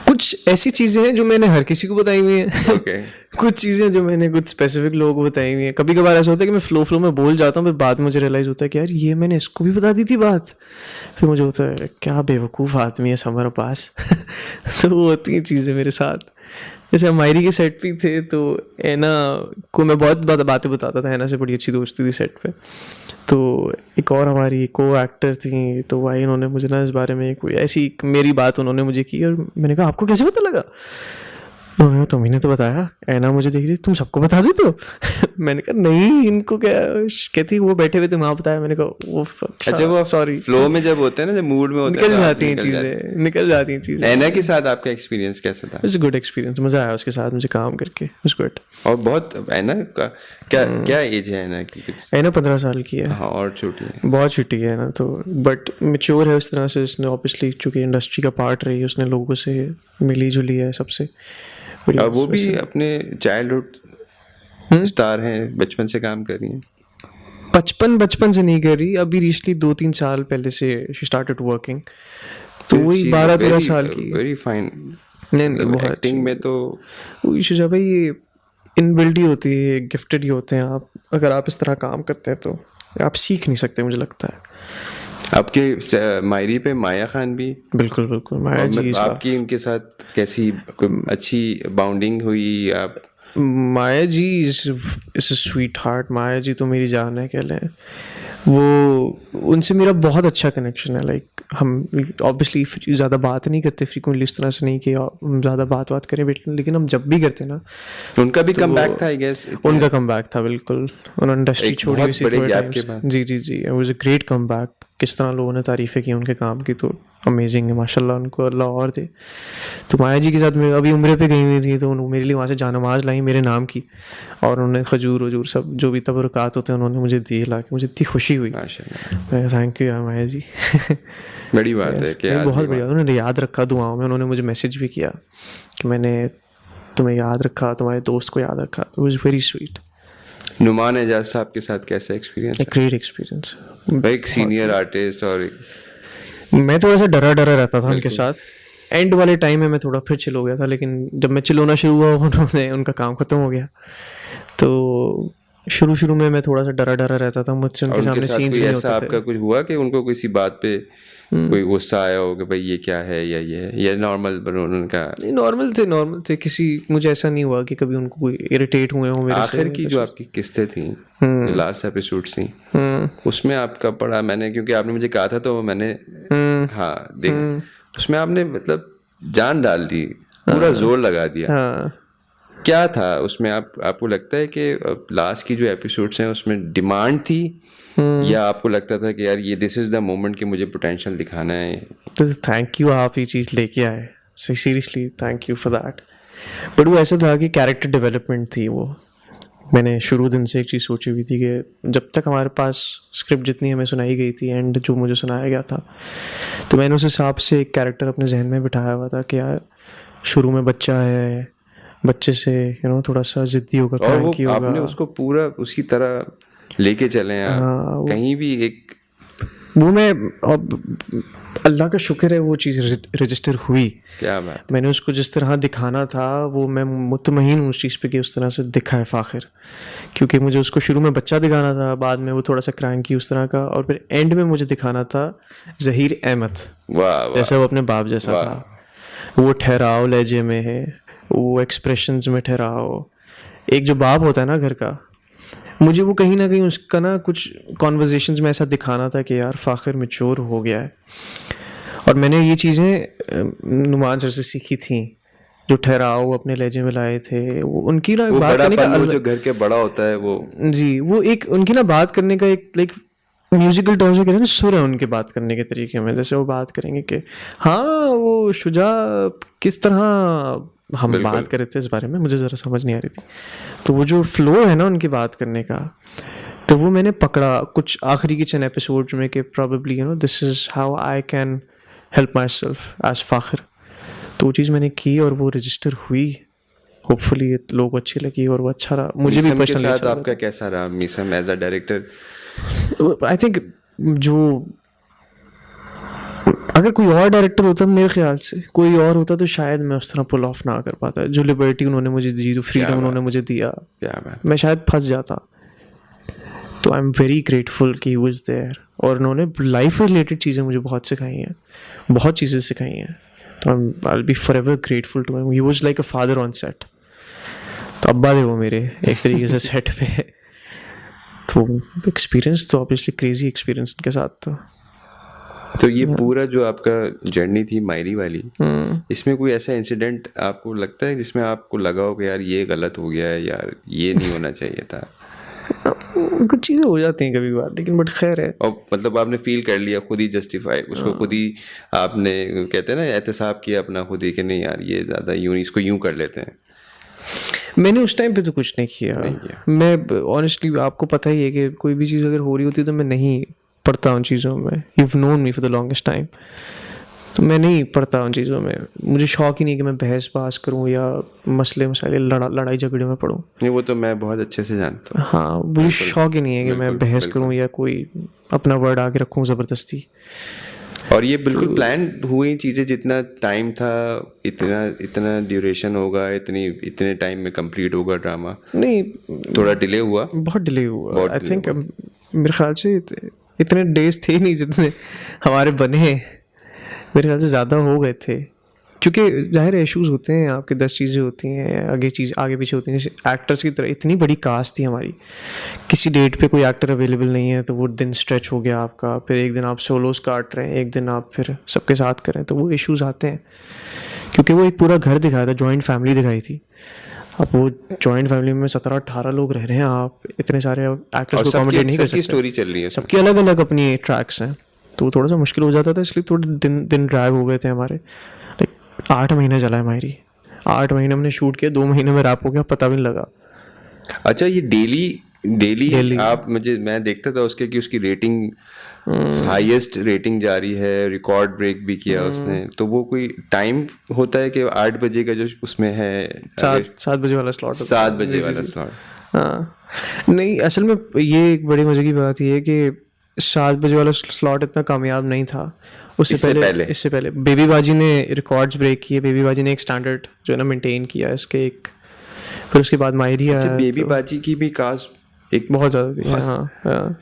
कुछ ऐसी चीजें हैं जो मैंने हर किसी को बताई हुई हैं ओके। कुछ चीजें जो मैंने कुछ स्पेसिफिक लोगों को बताई हुई हैं। कभी कभार ऐसा होता है कि मैं फ्लो में बोल जाता हूँ, फिर बाद में मुझे रियलाइज होता है कि यार ये मैंने इसको भी बता दी थी बात। फिर मुझे होता है क्या बेवकूफ़ आदमी है हमारे पास तो वो होती हैं चीज़ें मेरे साथ। जैसे हम मायरी के सेट पे थे तो ऐना को मैं बहुत बातें बताता था, ऐना से बड़ी अच्छी दोस्ती थी सेट पे। तो एक और हमारी को एक्टर थी, तो भाई उन्होंने मुझे ना इस बारे में कोई ऐसी मेरी बात उन्होंने मुझे की, और मैंने कहा आपको कैसे पता लगा? उन्होंने तुम्हें तो बताया, ऐना मुझे देख रही तुम सबको बता दे तो मैंने कहा नहीं, इनको क्या, कहती वो बैठे हुए थे वहाँ बताया। मैंने कहा वो अच्छा, वो सॉरी, फ्लो में जब होते हैं ना, जब मूड में होते हैं, निकल जाती हैं चीज़ें। ऐना के साथ आपका एक्सपीरियंस कैसा था? इट्स गुड एक्सपीरियंस, मज़ा आया उसके साथ मुझे काम करके, इट्स गुड। और बहुत ऐना का क्या एज है ऐना की? ऐना 15 साल की है। हाँ, और छोटी है, बहुत छोटी है ना, तो बट मेच्योर है उस तरह से। उसने ऑब्वियसली चूंकि इंडस्ट्री का पार्ट रही है, उसने लोगों से मिली जुली है सबसे। और वो भी अपने चाइल्डहुड स्टार हैं, बचपन से काम कर रही हैं। बचपन से नहीं कर रही, अभी रिसेंटली 2-3 साल पहले से शी स्टार्टेड वर्किंग, तो वही 12-13 साल की। Very fine. नहीं बहुत एक्टिंग में तो शुजा भाई ये इनबिल्ड ही होती है, गिफ्टेड ही होते हैं आप। अगर आप इस तरह काम करते हैं तो आप सीख नहीं सकते, मुझे लगता है। आपके मायरी पे माया खान भी? बिल्कुल माया जी। आपकी उनके साथ कैसी अच्छी बाउंडिंग हुई? आप माया जी इज स्वीट हार्ट। माया जी तो मेरी जान है, कह लें। वो उनसे मेरा बहुत अच्छा कनेक्शन है। लाइक हम ऑब्वियसली ज़्यादा बात नहीं करते फ्रीक्वेंटली, इस तरह से नहीं कि हम ज़्यादा बात करें, लेकिन हम जब भी करते ना, उनका भी कम बैक था आई गेस। उनका कम बैक था बिल्कुल। उन्होंने इंडस्ट्री एक छोड़ी बहुत हुई थी बड़े थोड़े gap टाइम के से। बाद। जी it was a great comeback. किस तरह लोगों ने तारीफ़ें की उनके काम की, तो अमेजिंग है माशाल्लाह, उनको अल्लाह और दे। तो माया जी के साथ मैं अभी उम्रे पे गई हुई थी, तो उन्होंने मेरे लिए वहाँ से जानमाज लाई मेरे नाम की, और उन्होंने खजूर वजूर सब जो भी तबरुकात होते हैं उन्होंने मुझे दिए ला के। मुझे इतनी खुशी हुई। माशाल्लाह, थैंक यू माया जी। बड़ी बात है कि नहीं, आज बहुत भी बढ़िया। उन्होंने याद रखा दुआओं में, उन्होंने मुझे मैसेज भी किया कि मैंने तुम्हें याद रखा, तुम्हारे दोस्त को याद रखा। तो was very sweet. Numan Ejaz साहब के साथ कैसा एक्सपीरियंस एक ग्रेट एक्सपीरियंस। है? एक सीनियर आर्टिस्ट और मैं थोड़ा सा डरा रहता था उनके साथ। एंड वाले टाइम में मैं थोड़ा फिर चिल हो गया था, लेकिन जब मैं चिल होना शुरू हुआ उन्होंने उनका काम खत्म हो गया। तो शुरू में मैं थोड़ा सा डरा रहता था, मुझसे और उनके उनके सामने साथ सीन्स कोई नहीं ऐसा होते आपका थे। कुछ हुआ कि उनको किसी बात पे कोई गुस्सा आया हो कि भाई ये क्या है या ये है, या नॉर्मल पर उनका? नहीं, नॉर्मल थे। किसी मुझे ऐसा नहीं हुआ कि कभी उनको कोई इरिटेट हुए हो मेरे से। आखिर की जो आपकी किस्तें थी, जो लास्ट एपिसोड थी, उसमें आपका पढ़ा मैंने, क्योंकि आपने मुझे कहा था तो मैंने हाँ देख, उसमें आपने मतलब जान डाल दी, पूरा जोर लगा दिया। हाँ, क्या था उसमें? आपको लगता है कि लास्ट की जो एपिसोड्स हैं उसमें डिमांड थी, या आपको लगता था कि यार ये दिस इज द मोमेंट कि मुझे पोटेंशियल दिखाना है? तो थैंक यू, आप ये चीज़ लेके आए, seriously thank you for that. But वो ऐसा था कि कैरेक्टर डेवलपमेंट थी वो। मैंने शुरू दिन से एक चीज़ सोची हुई थी कि जब तक हमारे पास स्क्रिप्ट जितनी हमें सुनाई गई थी एंड जो मुझे सुनाया गया था, तो मैंने उस हिसाब से एक कैरेक्टर अपने जहन में बिठाया हुआ था कि यार शुरू में बच्चा है, बच्चे से थोड़ा सा ज़िद्दी होगा, और वो क्रैंकी होगा। आपने उसको पूरा उसी तरह लेके चले आप। हाँ, कहीं भी एक वो मैं अल्लाह का शुक्र है वो चीज़ रजिस्टर हुई। क्या बात। मैंने उसको जिस तरह दिखाना था वो मैं मुतमईन हूँ उस चीज़ पे कि उस तरह से दिखा है फ़ाखिर, क्योंकि मुझे उसको शुरू में बच्चा दिखाना था, बाद में वो थोड़ा सा क्रैंकी उस तरह का, और फिर एंड में मुझे दिखाना था ज़हीर अहमद, वाह जैसे वो अपने बाप जैसा था। वो ठहराव लहजे में है, वो एक्सप्रेशंस में ठहराव, एक जो बाप होता है ना घर का, मुझे वो कहीं ना कहीं उसका ना कुछ कॉन्वर्जेशंस में ऐसा दिखाना था कि यार फ़ाखिर मैच्योर हो गया है। और मैंने ये चीज़ें नुमान सर से सीखी थी, जो ठहराव अपने लहजे में लाए थे, वो उनकी ना वो बात करने का बड़ापन, वो जो घर के बड़ा होता है वो जी, वो एक उनकी ना बात करने का एक लाइक म्यूजिकल टर्म्स में कहते हैं ना, सुर है उनके बात करने के तरीके में। जैसे वो बात करेंगे कि हाँ वो शुजा किस तरह, हम बात कर रहे थे इस बारे में, मुझे ज़रा समझ नहीं आ रही थी, तो वो जो फ्लो है ना उनकी बात करने का, तो वो मैंने पकड़ा कुछ आखिरी के चंद एपिसोड में कि probably this is how I can help myself as Fakhir. तो वो चीज़ मैंने की और वो रजिस्टर हुई, होपफुली लोगों को अच्छी लगी और वो अच्छा रहा। मुझे भी मीसम के पर्सनली साथ आपका कैसा रहा? Meesam as a director, I think जो अगर कोई और डायरेक्टर होता, मेरे ख्याल से कोई और होता तो शायद मैं उस तरह पुल ऑफ ना कर पाता। जो लिबर्टी उन्होंने मुझे दी, जो फ्रीडम उन्होंने मुझे दिया, क्या बात। मैं शायद फंस जाता। तो आई एम वेरी ग्रेटफुल कि ही वाज देयर, और उन्होंने लाइफ रिलेटेड चीज़ें मुझे बहुत सिखाई हैं, बहुत चीज़ें सिखाई हैं। तो I will be forever grateful to him. He was like a father on set. तो अब्बा थे वो मेरे एक तरीके से सेट पे। तो एक्सपीरियंस तो ऑब्वियसली क्रेजी एक्सपीरियंस उनके साथ। तो ये पूरा जो आपका जर्नी थी मायरी वाली, इसमें कोई ऐसा इंसिडेंट आपको लगता है जिसमें आपको लगा हो कि यार ये गलत हो गया है, यार ये नहीं होना चाहिए था? कुछ चीज़ें हो जाती हैं कभी बार, लेकिन बट खैर है। और मतलब आपने फील कर लिया, खुद ही जस्टिफाई उसको, खुद ही आपने कहते हैं ना एहतसाब किया अपना खुद ही कि नहीं यार ये ज़्यादा यूँ नहीं, इसको यूँ कर लेते हैं? मैंने उस टाइम पे तो कुछ नहीं किया। मैं ऑनेस्टली, आपको पता ही है कि कोई भी चीज़ अगर हो रही होती है तो मैं नहीं पढ़ता उन चीज़ों में। You known me for the longest time, तो मैं नहीं पढ़ता उन चीज़ों में। मुझे शौक ही नहीं कि मैं बहस बास करूँ या मसले मसाले लड़ाई झगड़े में पढ़ूँ। नहीं, वो तो मैं बहुत अच्छे से जानता हूँ। हाँ, मुझे शौक ही नहीं है कि मैं बहस करूँ या कोई अपना वर्ड आगे रखूँ ज़बरदस्ती। और ये बिल्कुल प्लान हुई चीज़ें, जितना टाइम था इतना ड्यूरेशन होगा, इतने टाइम में कंप्लीट होगा ड्रामा? नहीं, थोड़ा डिले हुआ, बहुत डिले हुआ। आई थिंक मेरे ख्याल से इतने डेज थे नहीं जितने हमारे बने, मेरे ख्याल से ज़्यादा हो गए थे, क्योंकि जाहिर है इश्यूज होते हैं, आपके 10 चीज़ें होती हैं, आगे पीछे होती हैं। एक्टर्स की तरह इतनी बड़ी कास्ट थी हमारी, किसी डेट पे कोई एक्टर अवेलेबल नहीं है तो वो दिन स्ट्रेच हो गया आपका, फिर एक दिन आप सोलोस काट रहे हैं, एक दिन आप फिर सबके साथ करें, तो वो इश्यूज आते हैं। क्योंकि वो एक पूरा घर दिखाया था, जॉइंट फैमिली दिखाई थी। अब वो जॉइंट फैमिली में 17-18 लोग रह रहे हैं, आप इतने सारे एक्टर्स को अकोमोडेट नहीं कर सबकी सकते। स्टोरी चल रही है। सबकी अलग अलग अपनी ट्रैक्स हैं, तो वो थोड़ा सा मुश्किल हो जाता था, इसलिए थोड़े दिन ड्रैग हो गए थे हमारे। लाइक 8 महीने चला है मायरी, 8 महीने हमने शूट किया, 2 महीने में रैप हो गया, पता भी नहीं लगा। अच्छा, ये डेली Daily। आप मैं देखता था उसके कि उसकी रेटिंग हाईएस्ट रेटिंग जारी है, रिकॉर्ड ब्रेक भी किया उसने। तो वो कोई टाइम होता है कि 8 बजे का जो उसमें है, 7 बजे वाला स्लॉट 7 बजे वाला स्लॉट? हाँ, नहीं असल में ये एक बड़ी मजे की बात ये है कि 7 बजे वाला स्लॉट इतना कामयाब नहीं था। इससे पहले बेबी बाजी ने रिकॉर्ड्स ब्रेक किए। बेबी बाजी ने एक स्टैंडर्ड जो है ना मेंटेन किया इसके एक, फिर उसके बाद मायरी आया। बेबी बाजी की भी कास्ट एक बहुत ज़्यादा थी। हाँ,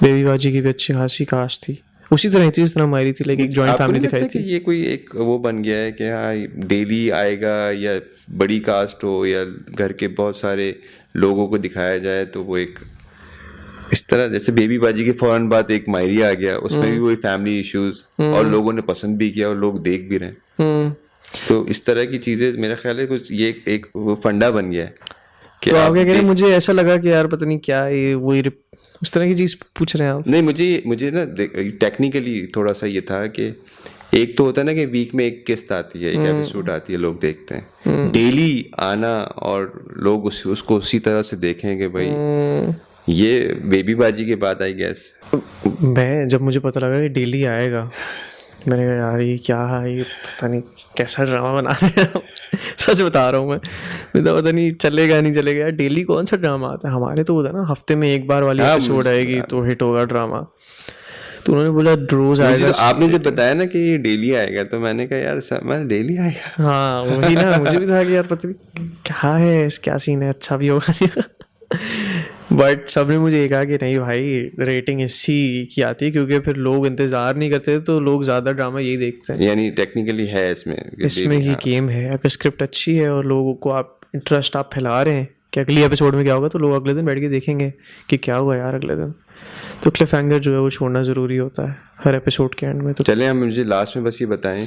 बेबी बाजी की भी अच्छी खासी कास्ट थी, उसी तरह थी जिस तरह मायरी थी, लेकिन एक जॉइंट फैमिली दिखाई थी। ये कोई एक वो बन गया है कि हाँ डेली आएगा, या बड़ी कास्ट हो या घर के बहुत सारे लोगों को दिखाया जाए, तो वो एक इस तरह जैसे बेबी बाजी के फौरन बाद एक मायरी आ गया, उसमें भी वही फैमिली इश्यूज, और लोगों ने पसंद भी किया और लोग देख भी रहे हैं। तो इस तरह की चीजें मेरा ख्याल है कुछ ये एक फंडा बन गया है। तो आप क्या कह रहे हैं? मुझे ऐसा लगा कि यार पता नहीं क्या ये वही उस तरह की चीज पूछ रहे हैं आप? नहीं, मुझे ना टेक्निकली थोड़ा सा ये था कि एक तो होता है ना कि वीक में एक किस्त आती है, एक एपिसोड आती है, लोग देखते हैं। डेली आना और लोग उसको उसी तरह से देखें कि भाई ये बेबी बाजी के बाद आई गेस। मैं जब मुझे पता लगा कि डेली आएगा, मैंने कहा यार ये क्या है, ये पता नहीं कैसा ड्रामा बना रहे हैं। सच बता रहा हूँ मैं तो पता नहीं चलेगा नहीं चलेगा। डेली कौन सा ड्रामा आता है? हमारे तो होता है ना हफ्ते में एक बार वाली एपिसोड आएगी तो हिट होगा ड्रामा। तो उन्होंने बोला रोज आएगा। तो आपने जब बताया ना कि ये डेली आएगा, तो मैंने कहा यार मैं डेली आएगा। हाँ वही ना, मुझे भी था कि यार पता नहीं क्या है, क्या सीन है, अच्छा भी होगा नहीं। बट सबने मुझे ये कहा कि नहीं भाई रेटिंग इसी की आती है, क्योंकि फिर लोग इंतजार नहीं करते तो लोग ज्यादा ड्रामा यही देखते हैं। यानी टेक्निकली है इसमें ये गेम है। अगर स्क्रिप्ट अच्छी है और लोगों को आप इंटरेस्ट आप फैला रहे हैं कि अगली एपिसोड में क्या होगा, तो लोग अगले दिन बैठ के देखेंगे कि क्या हुआ यार अगले दिन। तो क्लिफ हैंगर जो है वो छोड़ना ज़रूरी होता है हर एपिसोड के एंड में। तो चले हम मुझे लास्ट में बस ये बताएं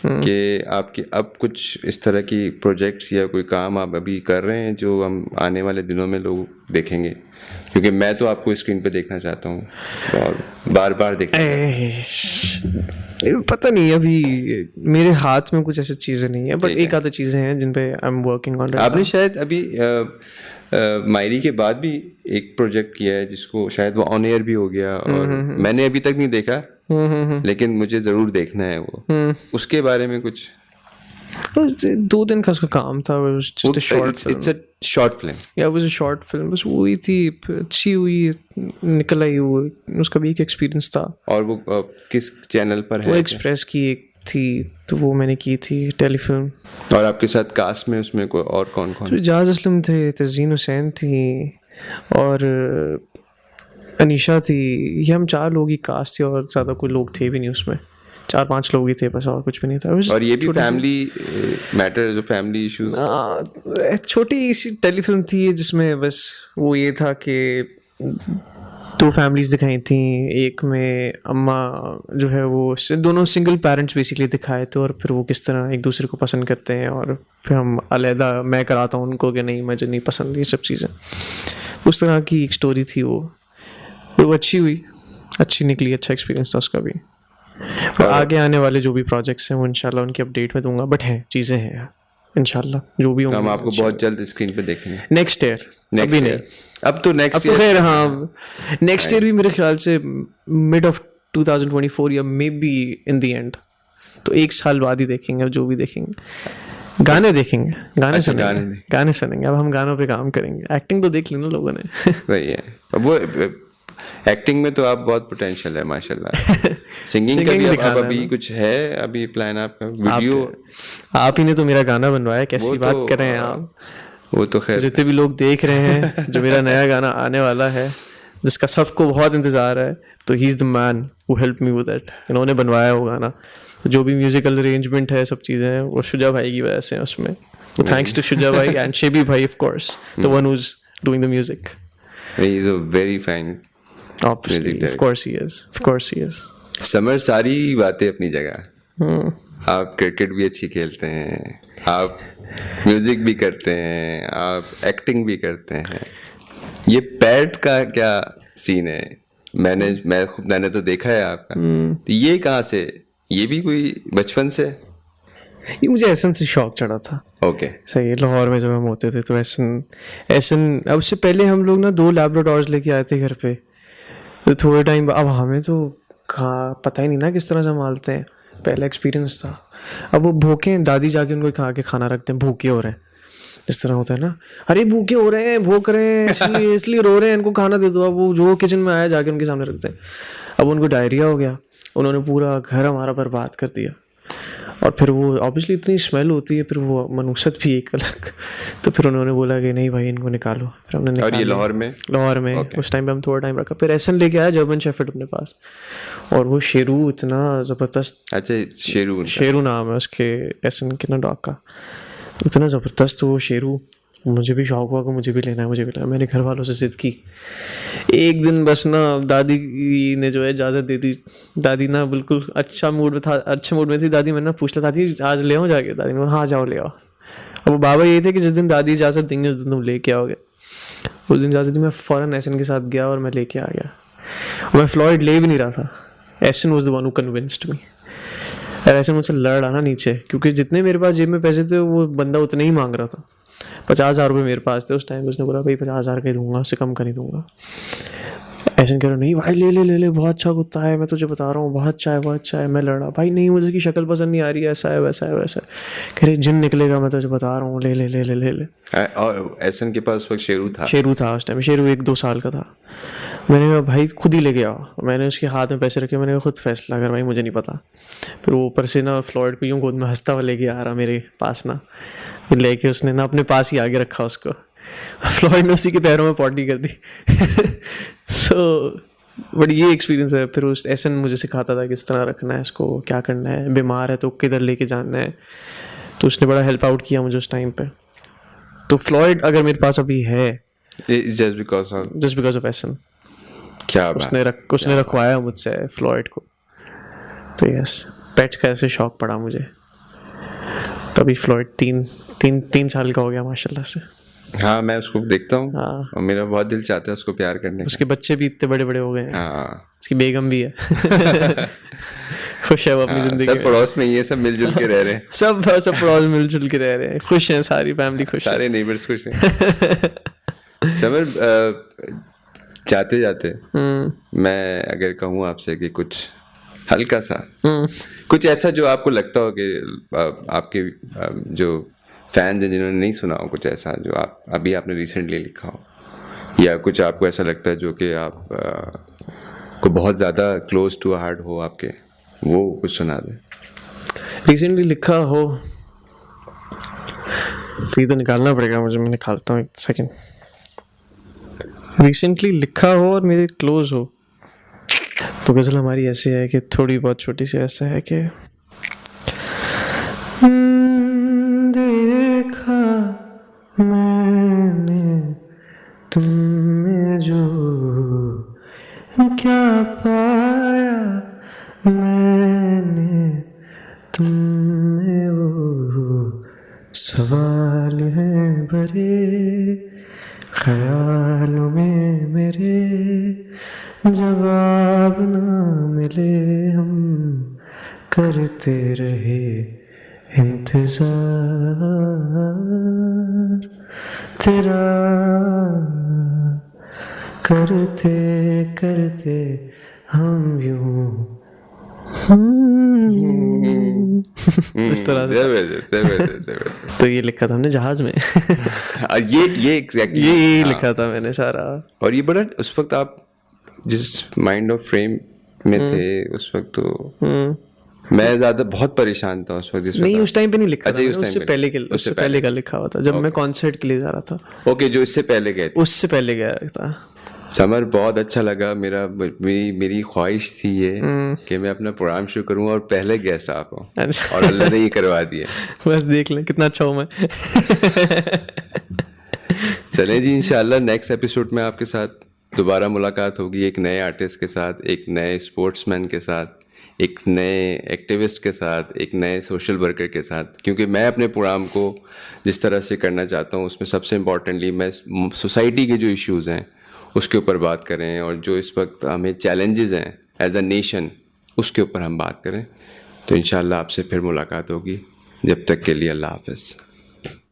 कि आपके अब कुछ इस तरह की प्रोजेक्ट्स या कोई काम आप अभी कर रहे हैं जो हम आने वाले दिनों में लोग देखेंगे, क्योंकि मैं तो आपको स्क्रीन पे देखना चाहता हूँ और बार बार देखना। पता नहीं, अभी मेरे हाथ में कुछ ऐसी चीज़ें नहीं है, बट एक आधी चीज़ें हैं जिन पे आई एम वर्किंग ऑन। आपने शायद अभी मायरी के बाद भी एक प्रोजेक्ट किया है जिसको शायद वो ऑन एयर भी हो गया, और मैंने अभी तक नहीं देखा, लेकिन मुझे जरूर देखना है वो। उसके बारे में कुछ 2 दिन का उसका काम था। It's a short film. या वो शॉर्ट फिल्म बस वही थी, अच्छी हुई, निकल आई, वो उसका भी एक एक्सपीरियंस था। और वो किस चैनल पर है? वो एक्सप्रेस की एक थी, तो वो मैंने की थी टेलीफिल्म। और आपके साथ कास्ट में उसमें कोई और कौन कौन? जाज असलम थे, तज़ीन हुसैन थी, और अनीशा थी। ये हम 4 लोग ही कास्ट थे, और ज़्यादा कोई लोग थे भी नहीं उसमें, 4-5 लोग ही थे बस, और कुछ भी नहीं था। और ये भी फैमिली मैटर, जो फैमिली इश्यूज, छोटी सी टेलीफिल्म थी जिसमें बस वो ये था कि 2 फैमिलीज दिखाई थी। एक में अम्मा जो है वो दोनों सिंगल पेरेंट्स बेसिकली दिखाए थे, और फिर वो किस तरह एक दूसरे को पसंद करते हैं, और फिर हम अलहदा मैं कराता हूँ उनको कि नहीं मुझे नहीं पसंद ये सब चीज़ें। उस तरह की एक स्टोरी थी वो अच्छी हुई, अच्छी निकली, अच्छा एक्सपीरियंस था उसका भी। और आगे आने वाले जो भी प्रोजेक्ट्स हैं वो इंशाल्लाह उनकी अपडेट में दूंगा, बट हैं चीज़ें हैं इंशाल्लाह जो भी होंगे हम आपको बहुत जल्द स्क्रीन पे देखेंगे। नेक्स्ट ईयर, अभी नहीं, अब तो खैर हाँ नेक्स्ट ईयर भी मेरे ख्याल से मिड ऑफ 2024 या may be in the end, तो 1 साल बाद ही देखेंगे। अब जो भी देखेंगे गाने देखेंगे, गाने सुनेंगे। अब हम गानों पे काम करेंगे। एक्टिंग तो देख लेना लोगों ने। वही है, वो एक्टिंग में तो आप बहुत पोटेंशियल है माशाल्लाह। सिंगिंग का भी अब अभी कुछ है अभी प्लान आपका? वीडियो आप ही ने तो मेरा गाना बनवाया, कैसी बात कर रहे हैं आप? वो तो खैर जितने भी लोग देख रहे हैं, जो मेरा नया गाना आने वाला है जिसका सबको बहुत इंतजार है, तो he is the man who help me with that. इन्होंने बनवाया वो गाना। जो भी म्यूजिकल अरेंजमेंट है, सब चीज़ें हैं, वो शुजा भाई की वजह से हैं उसमें. थैंक्स टू शुजा भाई एंड शेबी भाई, of course, the one who is doing the music. He is a very fine. Obviously, Music of course he is. Of course he is. Summer, सारी बातें अपनी जगह. आप क्रिकेट भी अच्छी खेलते हैं, आप म्यूजिक भी करते हैं, आप एक्टिंग भी करते हैं. ये पैट का क्या सीन है? मैंने तो देखा है आपका. तो ये कहाँ से? ये भी कोई बचपन से? ये मुझे एसन से शौक चढ़ा था. ओके. सही है. लाहौर में जब हम होते थे तो एसन अब उससे पहले हम लोग ना 2 लैब्राडोर्स लेके आए थे घर पे. तो थोड़े टाइम अब हमें तो पता ही नहीं ना किस तरह संभालते हैं. पहला एक्सपीरियंस था. अब वो भूखे, दादी जाके उनको खा के खाना रखते हैं, भूखे हो रहे हैं, इस तरह होता है ना. अरे भूखे हो रहे हैं, भूख रहे हैं, इसलिए रो रहे हैं, इनको खाना दे दो. अब वो जो किचन में आया जाके उनके सामने रखते हैं. अब उनको डायरिया हो गया, उन्होंने पूरा घर हमारा बर्बाद कर दिया. और फिर वो ऑब्वियसली इतनी स्मेल होती है, फिर वो मनुष्यत भी एक अलग. तो फिर उन्होंने बोला कि नहीं भाई, इनको निकालो. फिर हमने और ये लाहौर में okay. उस टाइम पे हम थोड़ा टाइम रखा. फिर एसन लेके आया जर्मन शेफर्ड अपने पास, और वो शेरू इतना ज़बरदस्त. अच्छा, शेरू नाम है उसके, एसन के ना डॉग का. इतना ज़बरदस्त वो शेरू. मुझे भी शौक हुआ कि मुझे भी लेना है. मैंने घर वालों से जिद की. एक दिन बस ना दादी ने जो है इजाज़त दे दी. दादी ना बिल्कुल अच्छे मूड में थी. दादी मैंने ना पूछ लिया, दादी आज ले आओ जाके? दादी ने हाँ जाओ ले आओ. अब वो बाबा ये थे कि जिस दिन दादी इजाज़त देंगे उस दिन तुम लेके आओगे. उस दिन इजाज़त दी, मैं फ़ौरन एसन के साथ गया और मैं लेके आ गया. मैं फ्लॉयड ले भी नहीं रहा था. Ahsan was the one who convinced me. Ahsan मुझसे लड़ रहा ना नीचे, क्योंकि जितने मेरे पास जेब में पैसे थे वो बंदा उतने ही मांग रहा था. 50,000 रुपये मेरे पास थे उस टाइम. उसने बोला भाई 50,000 का ही दूंगा, उससे कम का नहीं दूंगा. ऐसे कह रहा नहीं भाई ले, बहुत अच्छा कुत्ता है, मैं तुझे बता रहा हूँ, बहुत अच्छा है. मैं लड़ा, भाई नहीं मुझे इसकी शक्ल पसंद नहीं आ रही है, ऐसा है वैसा है. कह रहे जिन निकलेगा, मैं तुझे बता रहा हूँ, ले. और एसन के पास उस वक्त शेरू था उस टाइम. शेरू 1-2 साल का था. मैंने कहा भाई खुद ही लेके आओ. मैंने उसके हाथ में पैसे रखे, मैंने खुद फैसला कर, भाई मुझे नहीं पता. फिर वो ऊपर से ना फ्लॉयड को यूँ गोद में हंसता हुआ लेके आ रहा मेरे पास ना. फिर लेके उसने ना अपने पास ही आगे रखा उसको. फ्लॉयड ने उसी के पैरों में पॉटी कर दी. तो बट ये एक्सपीरियंस है. फिर उस एसन मुझे सिखाता था किस तरह रखना है इसको, क्या करना है, बीमार है तो किधर लेके जाना है. तो उसने बड़ा हेल्प आउट किया मुझे उस टाइम पे. तो फ्लॉयड अगर मेरे पास अभी है जस्ट बिकॉज ऑफ एसन. क्या उसने रखवाया मुझसे फ्लॉयड को. तो यस, पेट का ऐसे शौक पड़ा मुझे. तभी फ्लॉयड 3 साल का हो गया माशाल्लाह से. हाँ, मैं उसको देखता हूँ. हाँ. और मेरा बहुत दिल चाहता है उसको प्यार करने. उसके बच्चे भी इतने बड़े हो गए हैं. हाँ. उसकी बेगम भी है. खुश है वो अपनी जिंदगी सब पड़ोस में ये सब मिलजुल के रह रहे हैं. सब पड़ोस मिलजुल के रह रहे हैं. खुश हैं, सारी फैमिली खुश है. सारे नेबर्स खुश हैं. समर, जाते जाते मैं अगर कहूँ आपसे कि कुछ हल्का सा कुछ ऐसा जो आपको लगता हो कि आपके जो फैंस हैं जिन्होंने नहीं सुना हो, कुछ ऐसा जो आपने रिसेंटली लिखा हो, या कुछ आपको ऐसा लगता है जो कि आप को बहुत ज़्यादा क्लोज टू हार्ट हो आपके, वो कुछ सुना दें. रिसेंटली लिखा हो तो ये तो निकालना पड़ेगा मुझे. मैं निकालता हूँ, 1 सेकेंड. रिसेंटली लिखा हो और मेरे क्लोज हो तो गज़ल हमारी ऐसी है कि थोड़ी बहुत छोटी सी ऐसा है कि देखा मैंने तुम में जो क्या पाया मैंने तुम में वो सवाल हैं भरे ख्यालों में मेरे जवाब ना मिले हम करते रहे इंतजार तेरा करते करते हम यूं इस तरह से. तो ये लिखा था हमने जहाज में. ये एग्जैक्टली ये लिखा था मैंने सारा. और ये बड़ा उस वक्त आप जिस माइंड ऑफ फ्रेम में थे उस वक्त, तो मैं ज्यादा बहुत परेशान था उस वक्त. नहीं, उस टाइम पे नहीं लिखा. अच्छा, उससे पहले का लिखा हुआ था जब मैं कॉन्सर्ट के लिए जा रहा था. ओके, जो इससे पहले गए थे. उससे पहले गया था. समर बहुत अच्छा लगा। मेरी ख्वाहिश थी ये कि मैं अपना प्रोग्राम शुरू करूं और पहले गेस्ट आप हो, अच्छा। और अल्लाह ने ये करवा दिया। बस देख ले कितना अच्छा हूँ मैं। चलें जी, इंशाल्लाह नेक्स्ट एपिसोड में आपके साथ दोबारा मुलाकात होगी, एक नए आर्टिस्ट के साथ, एक नए स्पोर्ट्समैन के साथ, एक नए एक्टिविस्ट के साथ, एक नए सोशल वर्कर के साथ। क्योंकि मैं अपने प्रोग्राम को जिस तरह से करना चाहता हूँ उसमें सबसे इम्पॉर्टेंटली मैं सोसाइटी के जो इश्यूज़ हैं उसके ऊपर बात करें, और जो इस वक्त हमें चैलेंजेस हैं एज अ नेशन उसके ऊपर हम बात करें। तो इंशाल्लाह आपसे फिर मुलाकात होगी। जब तक के लिए अल्लाह हाफ़िज़।